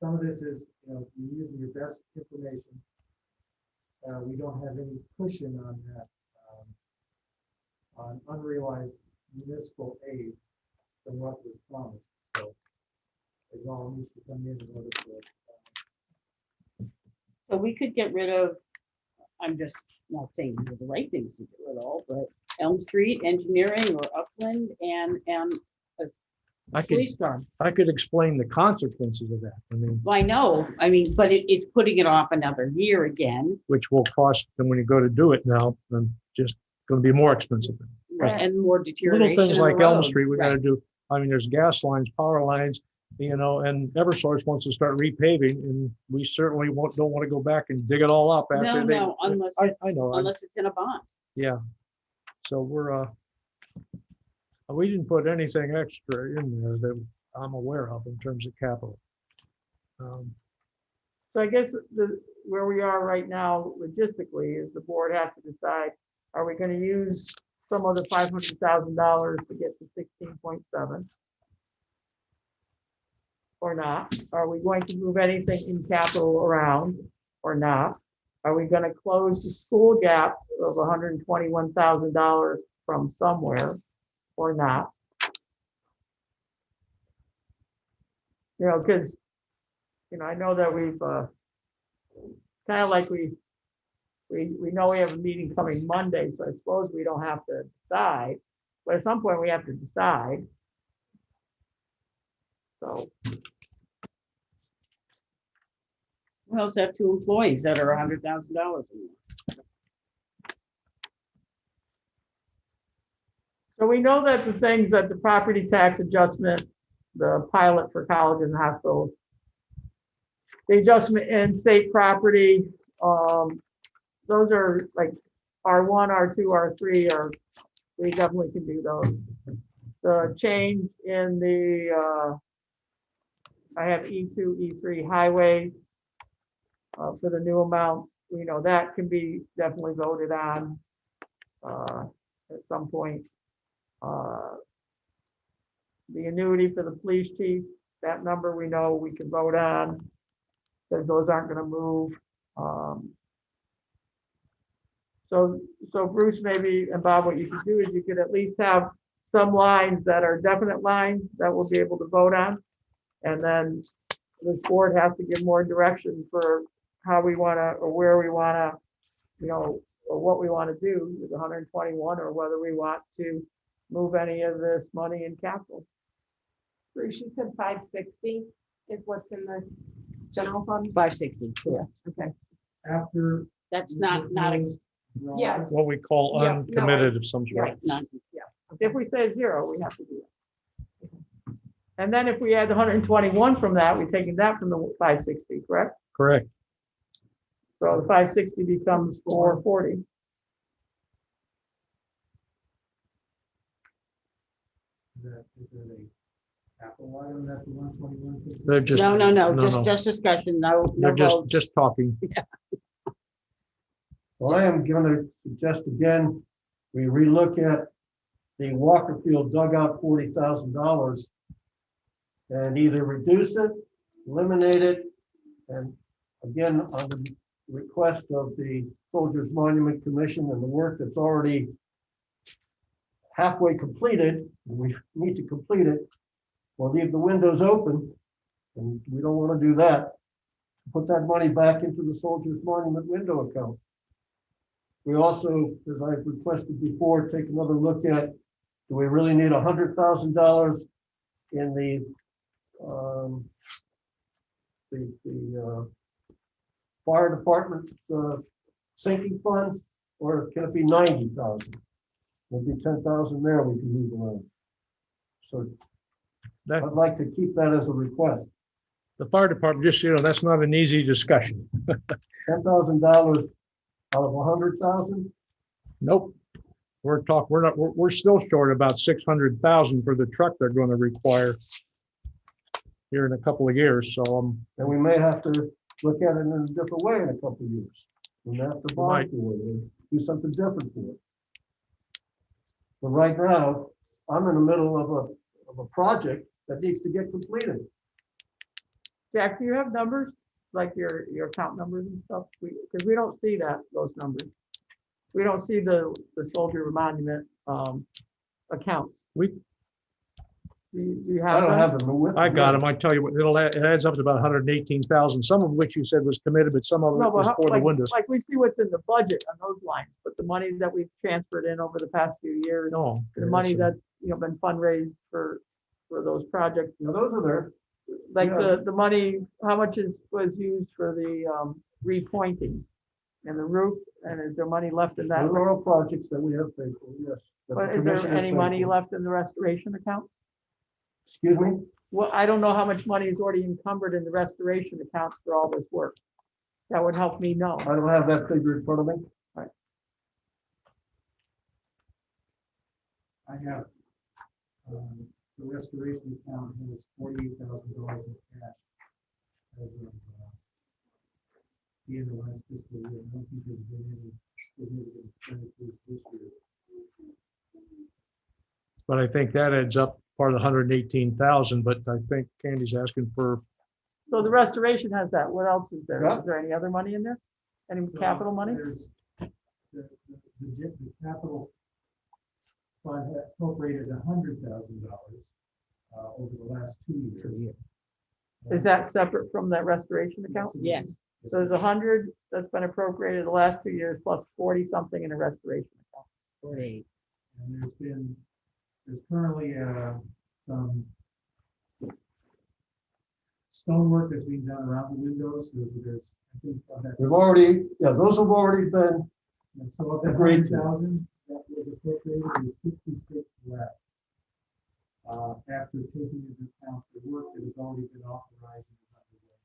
Speaker 12: some of this is, you're using your best information. We don't have any cushion on that on unrealized municipal aid than what was promised. So it all needs to come in order to.
Speaker 11: So we could get rid of, I'm just not saying these are the right things to do at all, but Elm Street, engineering, or Upland, and a
Speaker 5: I could,
Speaker 11: police car.
Speaker 5: I could explain the consequences of that. I mean,
Speaker 11: Well, I know, I mean, but it's putting it off another year again,
Speaker 5: which will cost them when you go to do it now, and just gonna be more expensive.
Speaker 11: right, and more deterioration.
Speaker 5: Little things
Speaker 11: of the
Speaker 5: like Elm
Speaker 11: road,
Speaker 5: Street, we gotta
Speaker 11: right.
Speaker 5: do, I mean, there's gas lines, power lines, and Eversource wants to start repaving, and we certainly don't wanna go back and dig it all up after
Speaker 11: No,
Speaker 5: they.
Speaker 11: no, unless,
Speaker 5: I
Speaker 11: it's-
Speaker 5: know,
Speaker 11: unless it's in a bond.
Speaker 5: yeah. So we didn't put anything extra in there that I'm aware of in terms of capital.
Speaker 9: So I guess where we are right now logistically is the board has to decide, are we gonna use some of the $500,000 to get to 16.7? Or not? Are we going to move anything in capital around or not? Are we gonna close the school gap of $121,000 from somewhere or not? You know, because, I know that we've, kind of like we know we have a meeting coming Monday, so I suppose we don't have to decide, but at some point we have to decide. So,
Speaker 11: We also have 2 employees that are $100,000.
Speaker 9: so we know that the things that the property tax adjustment, the pilot for colleges and hospitals, the adjustment in state property, those are like R1, R2, R3, or we definitely can do those. The change in the, I have E2, E3 highways for the new amount, that can be definitely voted on at some point. The annuity for the police chief, that number we know we can vote on, because those aren't gonna move. So Bruce, maybe, and Bob, what you could do is you could at least have some lines that are definite lines that we'll be able to vote on. And then this board has to give more direction for how we wanna, or where we wanna, or what we wanna do with 121, or whether we want to move any of this money in capital.
Speaker 8: Bruce, you said 560 is what's in the general fund?
Speaker 11: 560, yeah.
Speaker 8: Okay.
Speaker 12: After.
Speaker 11: That's not a,
Speaker 8: Yes.
Speaker 5: What we call
Speaker 8: Yeah, no,
Speaker 5: uncommitted of some sort.
Speaker 8: Right.
Speaker 11: not,
Speaker 9: If we say 0, we have to do it. And then if we add the 121 from that, we're taking that from the 560, correct?
Speaker 5: Correct.
Speaker 9: So the 560 becomes 440.
Speaker 12: Is that a capital item that the 121?
Speaker 5: They're just.
Speaker 11: no, just discussion, no
Speaker 5: They're
Speaker 11: votes.
Speaker 5: just talking.
Speaker 2: Well, I am gonna suggest again, we relook at the Walker Field dugout, $40,000. And either reduce it, eliminate it, and again, on the request of the Soldiers Monument Commission and the work that's already halfway completed, we need to complete it, or leave the windows open, and we don't want to do that. Put that money back into the Soldiers Monument window account. We also, as I've requested before, take another look at, do we really need $100,000 in the fire department sinking fund, or can it be 90,000? Maybe 10,000 there we can move around. So
Speaker 5: That,
Speaker 2: I'd like to keep that as a request.
Speaker 5: the fire department, just, that's not an easy discussion.
Speaker 2: $10,000 out of 100,000.
Speaker 5: Nope. We're still short about 600,000 for the truck they're going to require here in a couple of years, so,
Speaker 2: And we may have to look at it in a different way in a couple of years. We may have to buy for it, or do something different for it. But right now, I'm in the middle of a project that needs to get completed.
Speaker 9: Jack, do you have numbers, like your account numbers and stuff? Because we don't see those numbers. We don't see the soldier monument, accounts.
Speaker 5: We,
Speaker 9: Do you
Speaker 2: I
Speaker 9: have
Speaker 2: don't
Speaker 9: them?
Speaker 2: have them with.
Speaker 5: I
Speaker 2: me.
Speaker 5: got them. I tell you what, it adds up to about 118,000, some of which you said was committed, but some of it
Speaker 9: No,
Speaker 5: was
Speaker 9: but
Speaker 5: for the windows.
Speaker 9: like we see what's in the budget on those lines, but the money that we've transferred in over the past few years,
Speaker 5: No.
Speaker 9: the money that's, been fundraised for those projects,
Speaker 2: Now, those are there.
Speaker 9: like
Speaker 2: Yeah.
Speaker 9: the money, how much was used for the, repointing and the roof, and is there money left in that?
Speaker 2: Those are all projects that we have paid for, yes. that the
Speaker 9: But is
Speaker 2: commission
Speaker 9: there
Speaker 2: has
Speaker 9: any
Speaker 2: paid
Speaker 9: money
Speaker 2: for.
Speaker 9: left in the restoration account?
Speaker 2: Excuse me?
Speaker 9: Well, I don't know how much money is already encumbered in the restoration account for all this work. That would help me know.
Speaker 2: I don't have that figure in front of me.
Speaker 12: I have, the restoration account has $48,000 in cash. As of, the end of last fiscal year. I don't think there's been any significant expenditures this year.
Speaker 5: But I think that adds up part of the 118,000, but I think Candy's asking for,
Speaker 9: So the restoration has that. What else is there?
Speaker 2: Yeah.
Speaker 9: Is there any other money in there? Any
Speaker 12: So
Speaker 9: capital money?
Speaker 12: There's the capital fund had appropriated $100,000 over the last 2 years.
Speaker 9: Is that separate from that restoration account?
Speaker 11: Yes.
Speaker 9: So there's 100 that's been appropriated the last 2 years plus 40 something in a restoration account.
Speaker 11: Great.
Speaker 12: And there's currently some stonework that's being done around the windows. There's, I think,
Speaker 2: We've already, yeah, those have already been,
Speaker 12: and so of that
Speaker 2: agreed to.
Speaker 12: 100,000 that was appropriated, there's 66 left. After taking into account the work that has already been authorized and is underway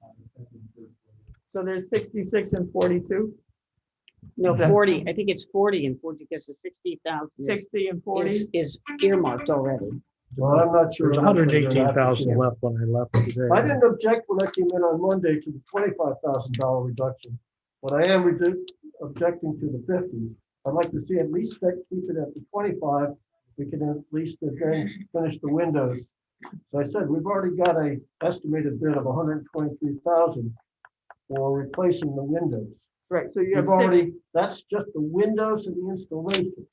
Speaker 12: on the second and third quarter.
Speaker 9: So there's 66 and 42,
Speaker 11: No,
Speaker 9: Okay.
Speaker 11: 40, I think it's 40 and 40 because the 60,000
Speaker 9: 60 and 40.
Speaker 11: is earmarked already.
Speaker 2: well, I'm not sure.
Speaker 5: there's
Speaker 2: on that figure. I have to see
Speaker 5: 118,000
Speaker 2: it.
Speaker 5: left when I left today.
Speaker 2: I didn't object when I came in on Monday to the $25,000 reduction, but I am objecting to the 50. I'd like to see at least keep it at the 25. We can at least again finish the windows. So I said, we've already got a estimated bid of 123,000 for replacing the windows.
Speaker 9: Right, so you have
Speaker 2: We've
Speaker 9: six,
Speaker 2: already, that's just the windows and the installation.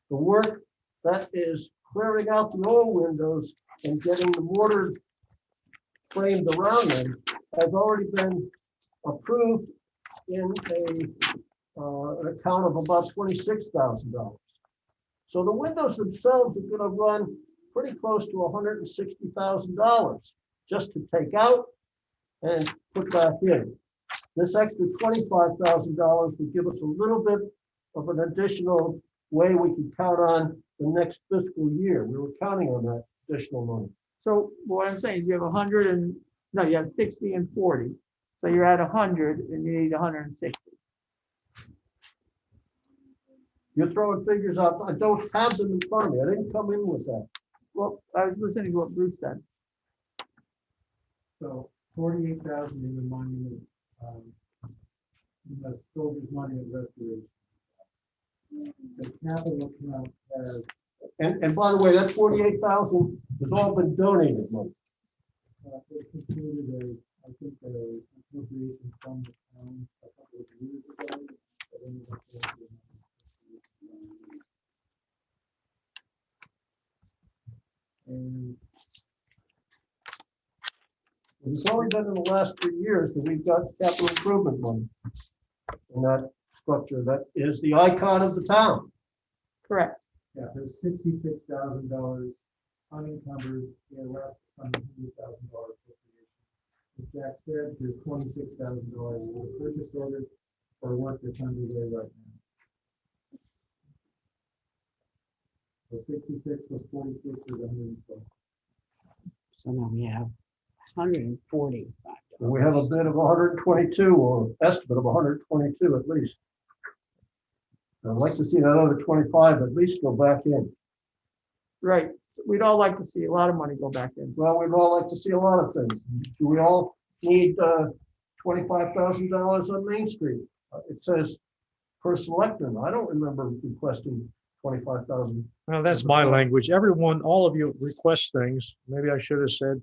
Speaker 2: The work that is clearing out the old windows and getting the mortar framed around them has already been approved in an account of about $26,000. So the windows themselves are gonna run pretty close to $160,000 just to take out and put back in. This extra $25,000 would give us a little bit of an additional way we can count on the next fiscal year. We were counting on that additional money.
Speaker 9: so what I'm saying is you have 100 and, no, you have 60 and 40. So you're at 100 and you need 160.
Speaker 2: You're throwing figures out. I don't have them in front of me. I didn't come in with that.
Speaker 9: Well, I was listening to what Bruce said.
Speaker 12: So 48,000 in the monument, the soldiers' monument restoration. The capital account has,
Speaker 2: And by the way, that 48,000 has all been donated money.
Speaker 12: it concluded I think, appropriation from the town a couple of years ago. but ended up going to the- And
Speaker 2: It's only been in the last 3 years that we've got capital improvement money in that structure. That is the icon of the town.
Speaker 9: Correct.
Speaker 12: yeah, there's $66,000 unencumbered, left on the $100,000 appropriation. As Jack said, there's $26,000 for the purchase order for work that's underway right now. So 66 plus 46 is 112.
Speaker 11: So now we have 145.
Speaker 2: We have a bid of 122 or estimate of 122 at least. I'd like to see that other 25 at least go back in.
Speaker 9: Right. We'd all like to see a lot of money go back in.
Speaker 2: Well, we'd all like to see a lot of things. Do we all need $25,000 on Main Street? It says per selectman. I don't remember requesting 25,000.
Speaker 5: Well, that's my language. Everyone, all of you request things. Maybe I should have said,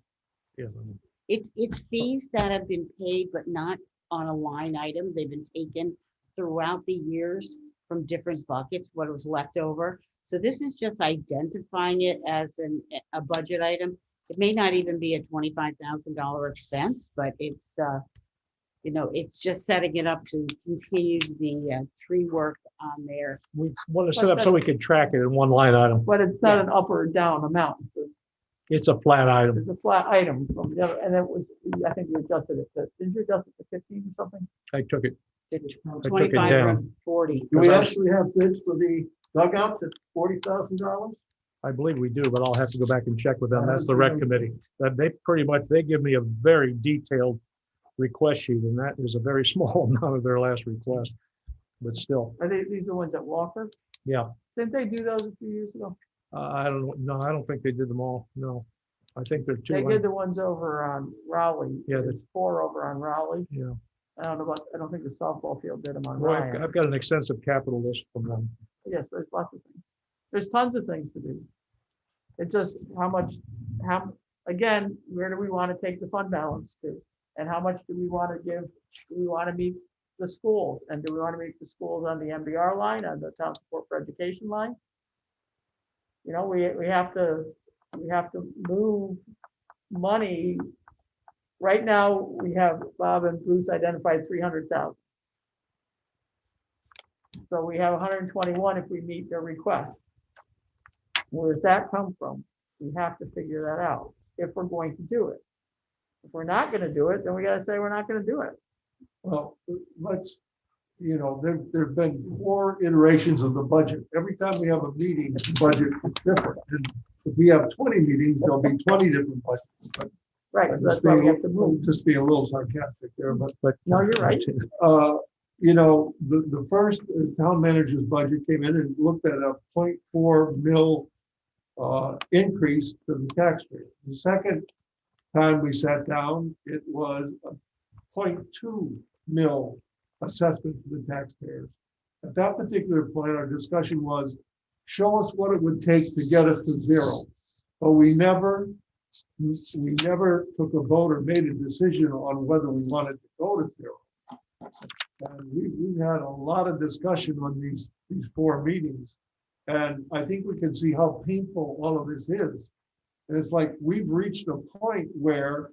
Speaker 5: you know,
Speaker 11: It's fees that have been paid, but not on a line item. They've been taken throughout the years from different buckets, what was left over. So this is just identifying it as a budget item. It may not even be a $25,000 expense, but it's, it's just setting it up to continue the tree work on there.
Speaker 5: We want to set up so we can track it in one line item.
Speaker 9: But it's not an up or down amount.
Speaker 5: It's a flat item.
Speaker 9: It's a flat item from the other, and it was, I think you adjusted it to, did you adjust it to 15 or something?
Speaker 5: I took it.
Speaker 11: The
Speaker 5: it
Speaker 11: 25 or
Speaker 5: down.
Speaker 11: 40.
Speaker 2: Do we actually have bids for the dugout at $40,000?
Speaker 5: I believe we do, but I'll have to go back and check with them. That's the rec committee. That they give me a very detailed request sheet, and that is a very small amount of their last request, but still,
Speaker 9: Are these the ones at Walker?
Speaker 5: yeah.
Speaker 9: Didn't they do those a few years ago?
Speaker 5: I don't know. I don't think they did them all. No, I think they're
Speaker 9: They
Speaker 5: two.
Speaker 9: did the ones over on Raleigh.
Speaker 5: Yeah,
Speaker 9: There's 4 over on Raleigh.
Speaker 5: Yeah.
Speaker 9: I don't think the softball field did them on
Speaker 5: Well,
Speaker 9: Ryan.
Speaker 5: I've got an extensive capital list from them.
Speaker 9: Yes, there's lots of things. There's tons of things to do. It's just again, where do we want to take the fund balance to? And how much do we want to give? Do we want to meet the schools? And do we want to meet the schools on the MBR line, on the town support for education line? We have to move money. Right now, we have Bob and Bruce identified 300,000. So we have 121 if we meet their request. Where does that come from? We have to figure that out if we're going to do it. If we're not going to do it, then we got to say we're not going to do it.
Speaker 2: Well, there've been 4 iterations of the budget. Every time we have a meeting, the budget is different. And if we have 20 meetings, there'll be 20 different budgets. But
Speaker 9: Right, so that's why we have to move.
Speaker 2: Just being a little sarcastic there, but
Speaker 9: No, you're right.
Speaker 2: the first town manager's budget came in and looked at a 0.4 mil increase to the taxpayer. The second time we sat down, it was a 0.2 mil assessment to the taxpayers. At that particular point, our discussion was, show us what it would take to get us to 0. But we never took a vote or made a decision on whether we wanted to go to 0. And we've had a lot of discussion on these 4 meetings. And I think we can see how painful all of this is. And it's like we've reached a point where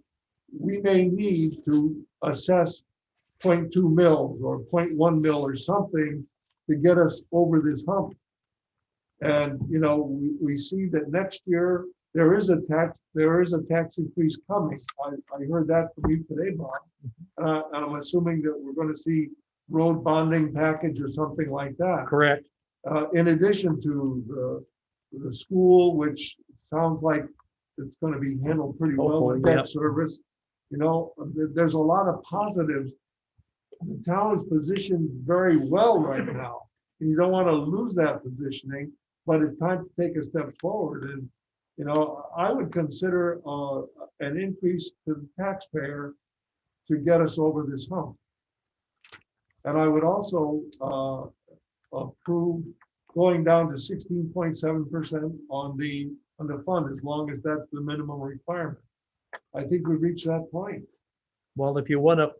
Speaker 2: we may need to assess 0.2 mils or 0.1 mil or something to get us over this hump. And, we see that next year there is a tax increase coming. I heard that from you today, Bob. And I'm assuming that we're going to see road bonding package or something like that.
Speaker 5: Correct.
Speaker 2: In addition to the school, which sounds like it's going to be handled pretty well with
Speaker 5: Hopefully,
Speaker 2: debt service. There's a lot of positives. The town is positioned very well right now. And you don't want to lose that positioning, but it's time to take a step forward. And, I would consider an increase to the taxpayer to get us over this hump. And I would also approve going down to 16.7% on the fund, as long as that's the minimum requirement. I think we've reached that point.
Speaker 5: Well, if you want to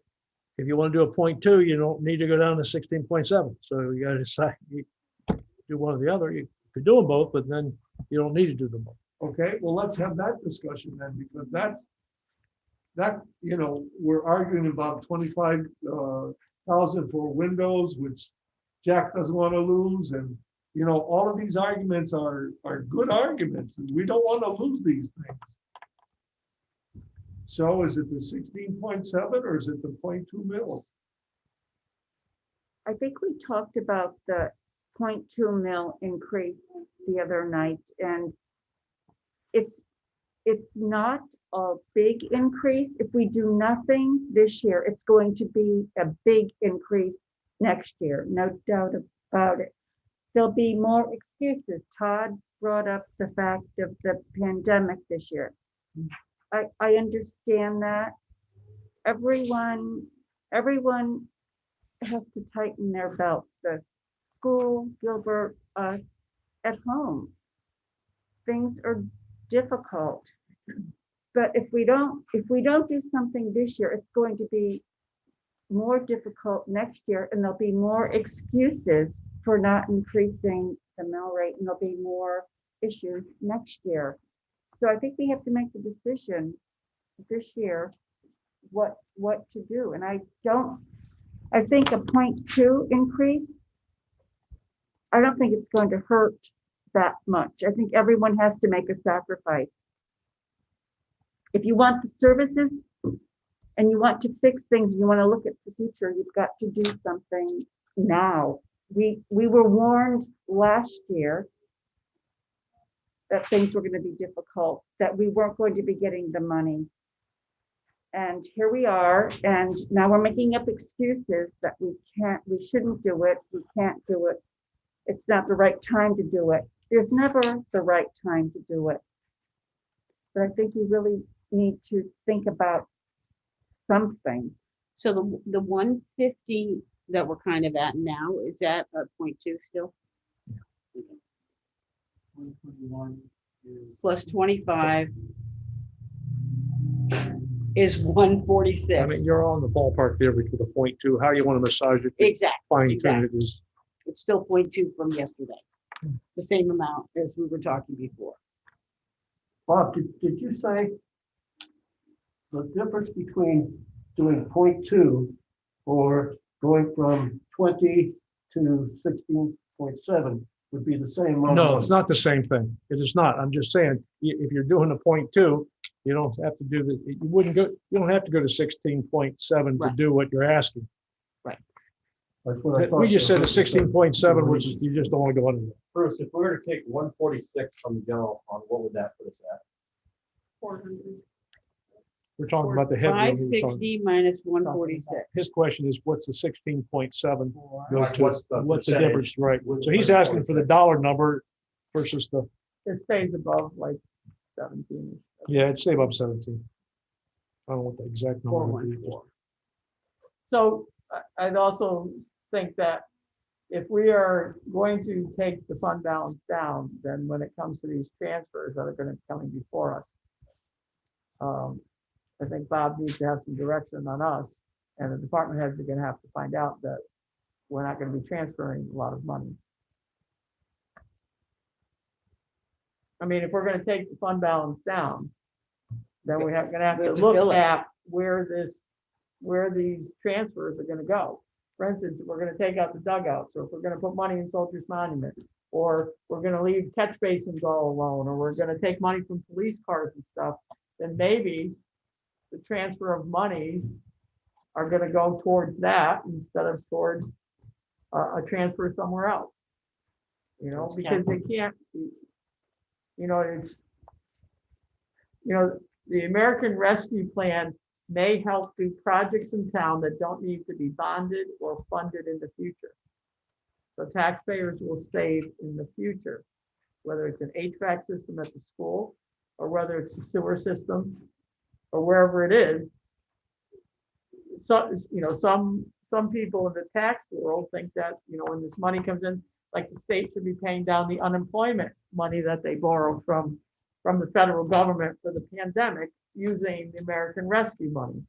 Speaker 5: do a 0.2, you don't need to go down to 16.7. So you got to decide, you do one or the other. You could do them both, but then you don't need to do them both.
Speaker 2: Okay, well, let's have that discussion then, because we're arguing about 25,000 for windows, which Jack doesn't want to lose. And, all of these arguments are good arguments, and we don't want to lose these things. So is it the 16.7 or is it the 0.2 mil?
Speaker 13: I think we talked about the 0.2 mil increase the other night, and it's not a big increase. If we do nothing this year, it's going to be a big increase next year, no doubt about it. There'll be more excuses. Todd brought up the fact of the pandemic this year. I understand that. Everyone has to tighten their belts. The school, Gilbert, us, at home. Things are difficult. But if we don't do something this year, it's going to be more difficult next year, and there'll be more excuses for not increasing the mill rate, and there'll be more issues next year. So I think we have to make the decision this year what to do. And I think a 0.2 increase, I don't think it's going to hurt that much. I think everyone has to make a sacrifice. If you want the services and you want to fix things, you want to look at the future, you've got to do something now. We were warned last year that things were going to be difficult, that we weren't going to be getting the money. And here we are, and now we're making up excuses that we shouldn't do it, we can't do it. It's not the right time to do it. There's never the right time to do it. But I think we really need to think about something.
Speaker 11: So the 150 that we're kind of at now, is that a 0.2 still?
Speaker 12: 121 is.
Speaker 11: Plus 25 is
Speaker 5: I
Speaker 11: 146.
Speaker 5: mean, you're on the ballpark there with the 0.2. How you want to massage it?
Speaker 11: Exactly.
Speaker 5: Fine tune it is.
Speaker 11: It's still 0.2 from yesterday. The same amount as we were talking before.
Speaker 2: Bob, did you say the difference between doing 0.2 or going from 20 to 16.7 would be the same amount?
Speaker 5: No, it's not the same thing. It is not. I'm just saying, if you're doing a 0.2, you don't have to do the, you don't have to go to 16.7 to
Speaker 11: Right.
Speaker 5: do what you're asking.
Speaker 2: That's what I thought.
Speaker 5: We just said a 16.7, which is, you just don't want to go under.
Speaker 4: Bruce, if we were to take 146 from the general fund, what would that put us at?
Speaker 9: 400.
Speaker 5: We're talking about the headroom.
Speaker 11: 560 minus 146.
Speaker 5: His question is, what's the 16.7 go
Speaker 4: Like,
Speaker 5: to?
Speaker 4: what's the
Speaker 5: What's the
Speaker 4: percentage?
Speaker 5: difference, right?
Speaker 4: With
Speaker 5: So he's
Speaker 4: the
Speaker 5: asking for the
Speaker 4: 46.
Speaker 5: dollar number versus the,
Speaker 3: It stays above like 17.
Speaker 5: yeah, it'd stay above 17. I don't know what the exact number would be.
Speaker 11: 414.
Speaker 9: So I'd also think that if we are going to take the fund balance down, then when it comes to these transfers that are going to be coming before us, I think Bob needs to have some direction on us, and the department heads are going to have to find out that we're not going to be transferring a lot of money. I mean, if we're going to take the fund balance down, then we're going to have
Speaker 11: We
Speaker 9: to
Speaker 11: have to
Speaker 9: look
Speaker 11: bill it.
Speaker 9: at where these transfers are going to go. For instance, if we're going to take out the dugouts, or if we're going to put money in Soldiers Monument, or we're going to leave catch basins all alone, or we're going to take money from police cars and stuff, then maybe the transfer of monies are going to go towards that instead of towards a transfer somewhere else. You know, because they can't, the American Rescue Plan may help do projects in town that don't need to be bonded or funded in the future. So taxpayers will save in the future, whether it's an HVAC system at the school, or whether it's a sewer system, or wherever it is. So, some people in the tax world think that, when this money comes in, like the state should be paying down the unemployment money that they borrowed from the federal government for the pandemic using the American Rescue money.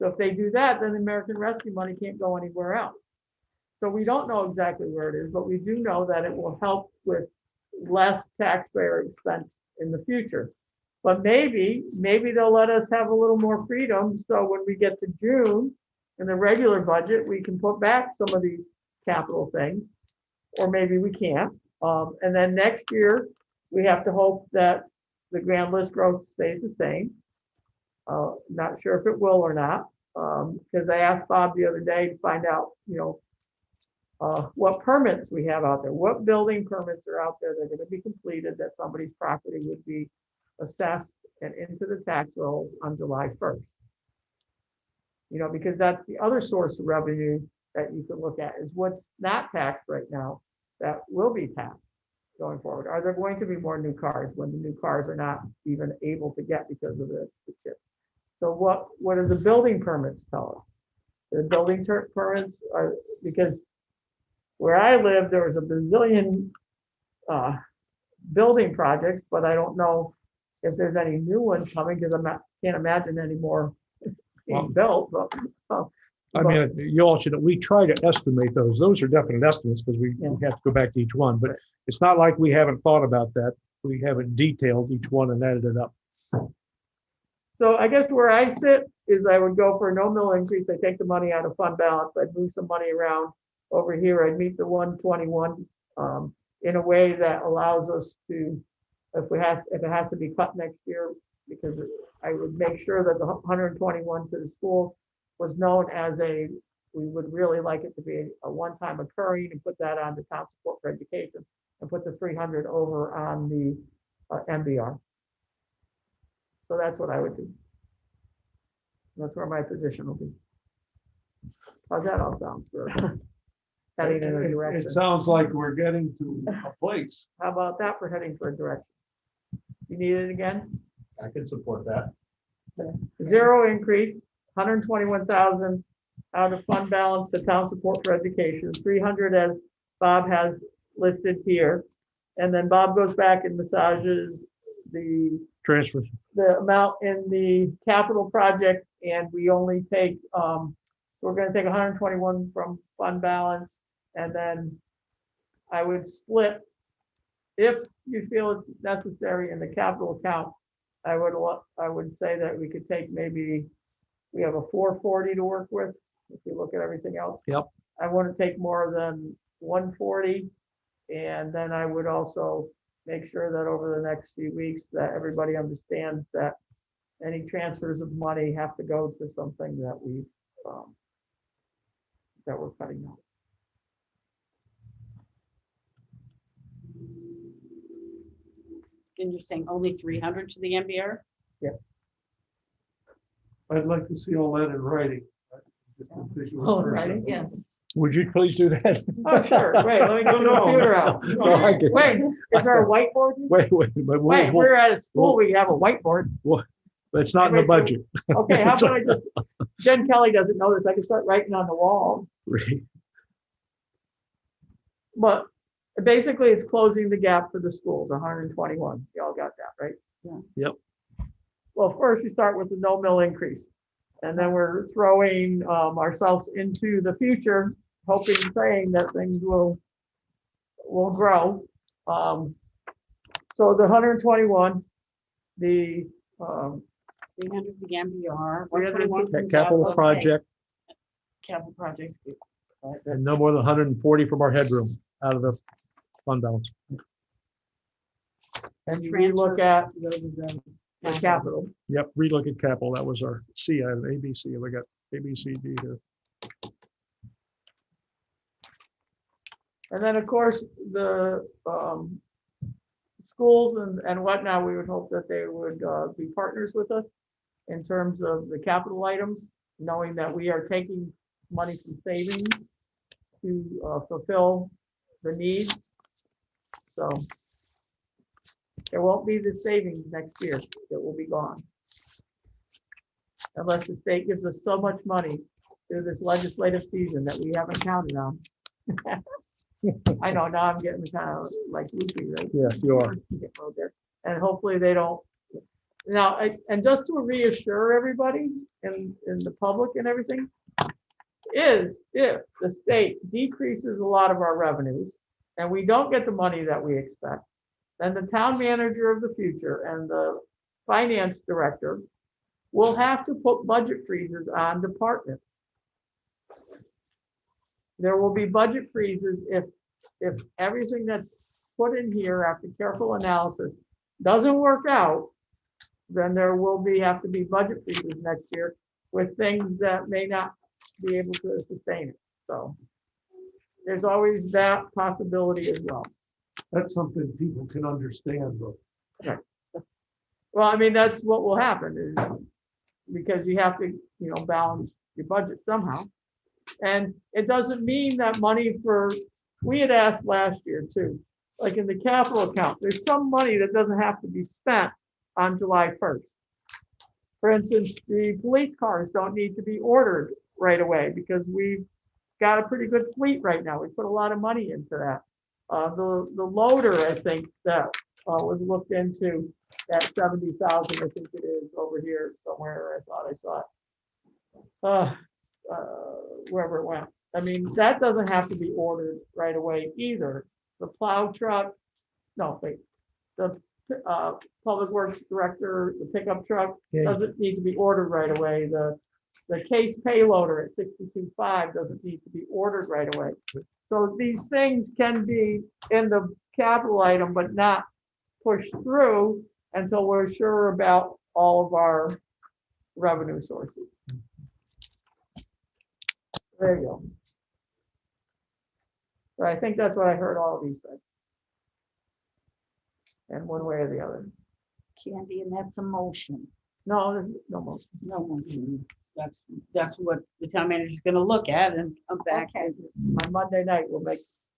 Speaker 9: So if they do that, then the American Rescue money can't go anywhere else. So we don't know exactly where it is, but we do know that it will help with less taxpayer expense in the future. But maybe they'll let us have a little more freedom. So when we get to June in the regular budget, we can put back some of these capital things, or maybe we can't. And then next year, we have to hope that the grand list growth stays the same. Not sure if it will or not, because I asked Bob the other day to find out, what permits we have out there, what building permits are out there that are going to be completed, that somebody's property would be assessed and into the tax rolls on July 1st. Because that's the other source of revenue that you can look at, is what's not taxed right now that will be taxed going forward. Are there going to be more new cars when the new cars are not even able to get because of the chip? So what do the building permits tell us? The building permits are, because where I live, there was a bazillion building projects, but I don't know if there's any new ones coming, because can't imagine any more being built. But
Speaker 5: I mean, you all should, we try to estimate those. Those are definite estimates because we have to go back to each one, but it's not like we haven't thought about that. We haven't detailed each one and added it up.
Speaker 9: So I guess where I sit is I would go for a no mill increase. I take the money out of fund balance. I'd move some money around over here. I'd meet the 121 in a way that allows us to, if it has to be cut next year, because I would make sure that the 121 to the school was known as we would really like it to be a one-time occurring and put that on the town support for education and put the 300 over on the MBR. So that's what I would do. That's where my position will be. How's that all sound? Heading in a direction.
Speaker 5: It sounds like we're getting to a place.
Speaker 9: How about that for heading for a direction? You need it again?
Speaker 4: I can support that.
Speaker 9: Zero increase, 121,000 out of fund balance to town support for education, 300 as Bob has listed here. And then Bob goes back and massages the
Speaker 5: Transfers.
Speaker 9: the amount in the capital project, and we only take, we're gonna take 121 from fund balance, and then I would split, if you feel it's necessary in the capital account, I would say that we could take maybe, we have a 440 to work with, if you look at everything else.
Speaker 5: Yep.
Speaker 9: I wouldn't take more than 140, and then I would also make sure that over the next few weeks that everybody understands that any transfers of money have to go to something that that we're cutting out.
Speaker 11: And you're saying only 300 to the MBR?
Speaker 2: I'd like to see all that in writing. Just a visual
Speaker 9: Oh,
Speaker 2: person.
Speaker 9: right,
Speaker 7: Yes.
Speaker 5: Would you please do that?
Speaker 9: Oh, sure, wait, let me get the computer out.
Speaker 5: No, I get
Speaker 9: Wait, is there a whiteboard?
Speaker 5: Wait, but
Speaker 9: Wait, we're at a school, we have a whiteboard.
Speaker 5: it's not in the budget.
Speaker 9: Okay, how about I just, Jen Kelly doesn't know this, I can start writing on the wall. But basically, it's closing the gap for the schools, 121. Y'all got that, right?
Speaker 11: Yeah.
Speaker 5: Yep.
Speaker 9: Well, first you start with the no mill increase. And then we're throwing ourselves into the future, hoping, praying that things will grow. So the 121, the
Speaker 11: 300 the MBR.
Speaker 9: 300
Speaker 5: That capital project,
Speaker 11: Capital projects.
Speaker 5: and no more than 140 from our headroom out of the fund balance.
Speaker 9: and we look at the capital.
Speaker 5: Yep, relook at capital. That was our C, I have ABC. We got A, B, C, D here.
Speaker 9: And then, of course, the schools and whatnot, we would hope that they would be partners with us in terms of the capital items, knowing that we are taking money from savings to fulfill the need. So there won't be the savings next year. It will be gone. Unless the state gives us so much money through this legislative season that we haven't counted on. I know, now I'm getting kind of like loopy, right?
Speaker 5: Yes, you are.
Speaker 9: And hopefully they don't. Now, and just to reassure everybody in the public and everything, is if the state decreases a lot of our revenues and we don't get the money that we expect, then the town manager of the future and the finance director will have to put budget freezes on departments. There will be budget freezes if everything that's put in here after careful analysis doesn't work out, then there will have to be budget freezes next year with things that may not be able to sustain it. So there's always that possibility as well.
Speaker 2: That's something people can understand, though.
Speaker 9: Right. Well, I mean, that's what will happen is because you have to, balance your budget somehow. And it doesn't mean that money we had asked last year too, like in the capital account, there's some money that doesn't have to be spent on July 1st. For instance, the police cars don't need to be ordered right away because we've got a pretty good fleet right now. We put a lot of money into that. The loader, I think that was looked into at 70,000, I think it is over here somewhere. I thought I saw it. wherever it went. I mean, that doesn't have to be ordered right away either. The plow truck, no, wait, the public works director, the pickup truck doesn't need to be ordered right away. The case payloader at 62.5 doesn't need to be ordered right away. So these things can be in the capital item, but not pushed through until we're sure about all of our revenue sources. There you go. So I think that's what I heard all of you say. And one way or the other.
Speaker 11: Candy, and that's a motion.
Speaker 9: No, there's no motion.
Speaker 11: No motion. That's what the town manager's gonna look at and come back.
Speaker 9: Okay. On Monday night,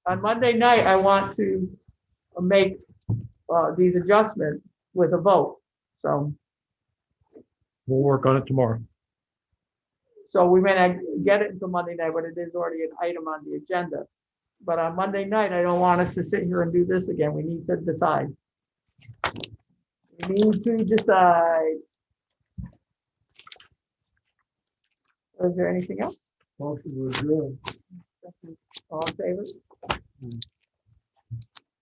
Speaker 9: on Monday night, I want to make these adjustments with a vote. So
Speaker 5: We'll work on it tomorrow.
Speaker 9: we may not get it until Monday night, but it is already an item on the agenda. But on Monday night, I don't want us to sit here and do this again. We need to decide. We need to decide. Is there anything else?
Speaker 2: Motion to adjourn.
Speaker 9: All in favor?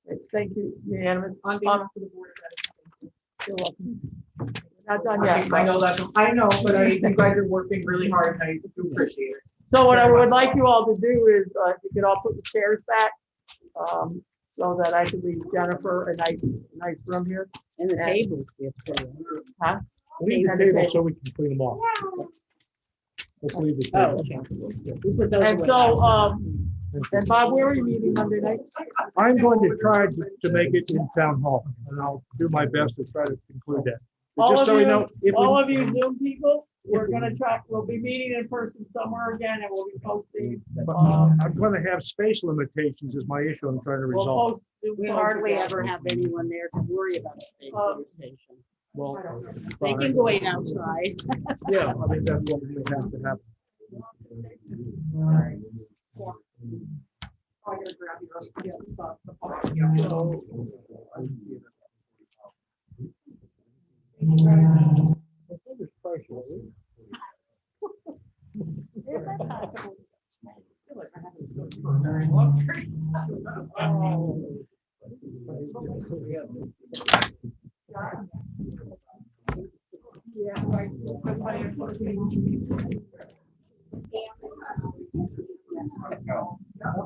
Speaker 9: Great, thank you, unanimous.
Speaker 1: On behalf of the board of Education.
Speaker 9: You're welcome. Not done yet.
Speaker 1: I know that, I know, but you guys are working really hard and I do appreciate it.
Speaker 9: So what I would like you all to do is, if you could all put the chairs back, so that I could leave Jennifer a nice room here.
Speaker 11: And the tables. we have to-
Speaker 9: Huh?
Speaker 5: Leave the
Speaker 9: And the
Speaker 5: table
Speaker 9: table.
Speaker 5: so we can clean them off. Let's leave the
Speaker 11: Oh,
Speaker 5: table.
Speaker 11: okay. We put those
Speaker 9: And
Speaker 11: away.
Speaker 9: so, and Bob, where are you meeting Monday night?
Speaker 5: I'm going to try to make it in town hall, and I'll do my best to try to conclude that. But
Speaker 9: All
Speaker 5: just
Speaker 9: of
Speaker 5: so you
Speaker 9: you,
Speaker 5: know, if we-
Speaker 9: all of you Zoom people, we'll be meeting in person somewhere again and we'll be posting.
Speaker 5: I'm gonna have space limitations is my issue I'm trying to
Speaker 9: We'll
Speaker 5: resolve.
Speaker 9: post Zoom
Speaker 11: We
Speaker 9: calls
Speaker 11: hardly
Speaker 9: again.
Speaker 11: ever have anyone there to worry about space limitation.
Speaker 5: Well,
Speaker 11: They can go wait outside.
Speaker 5: yeah, I mean, that's what we have to happen.
Speaker 1: Alright. Yeah. Oh, I gotta grab your, yeah, stuff, the file, yeah. Yeah, like, somebody.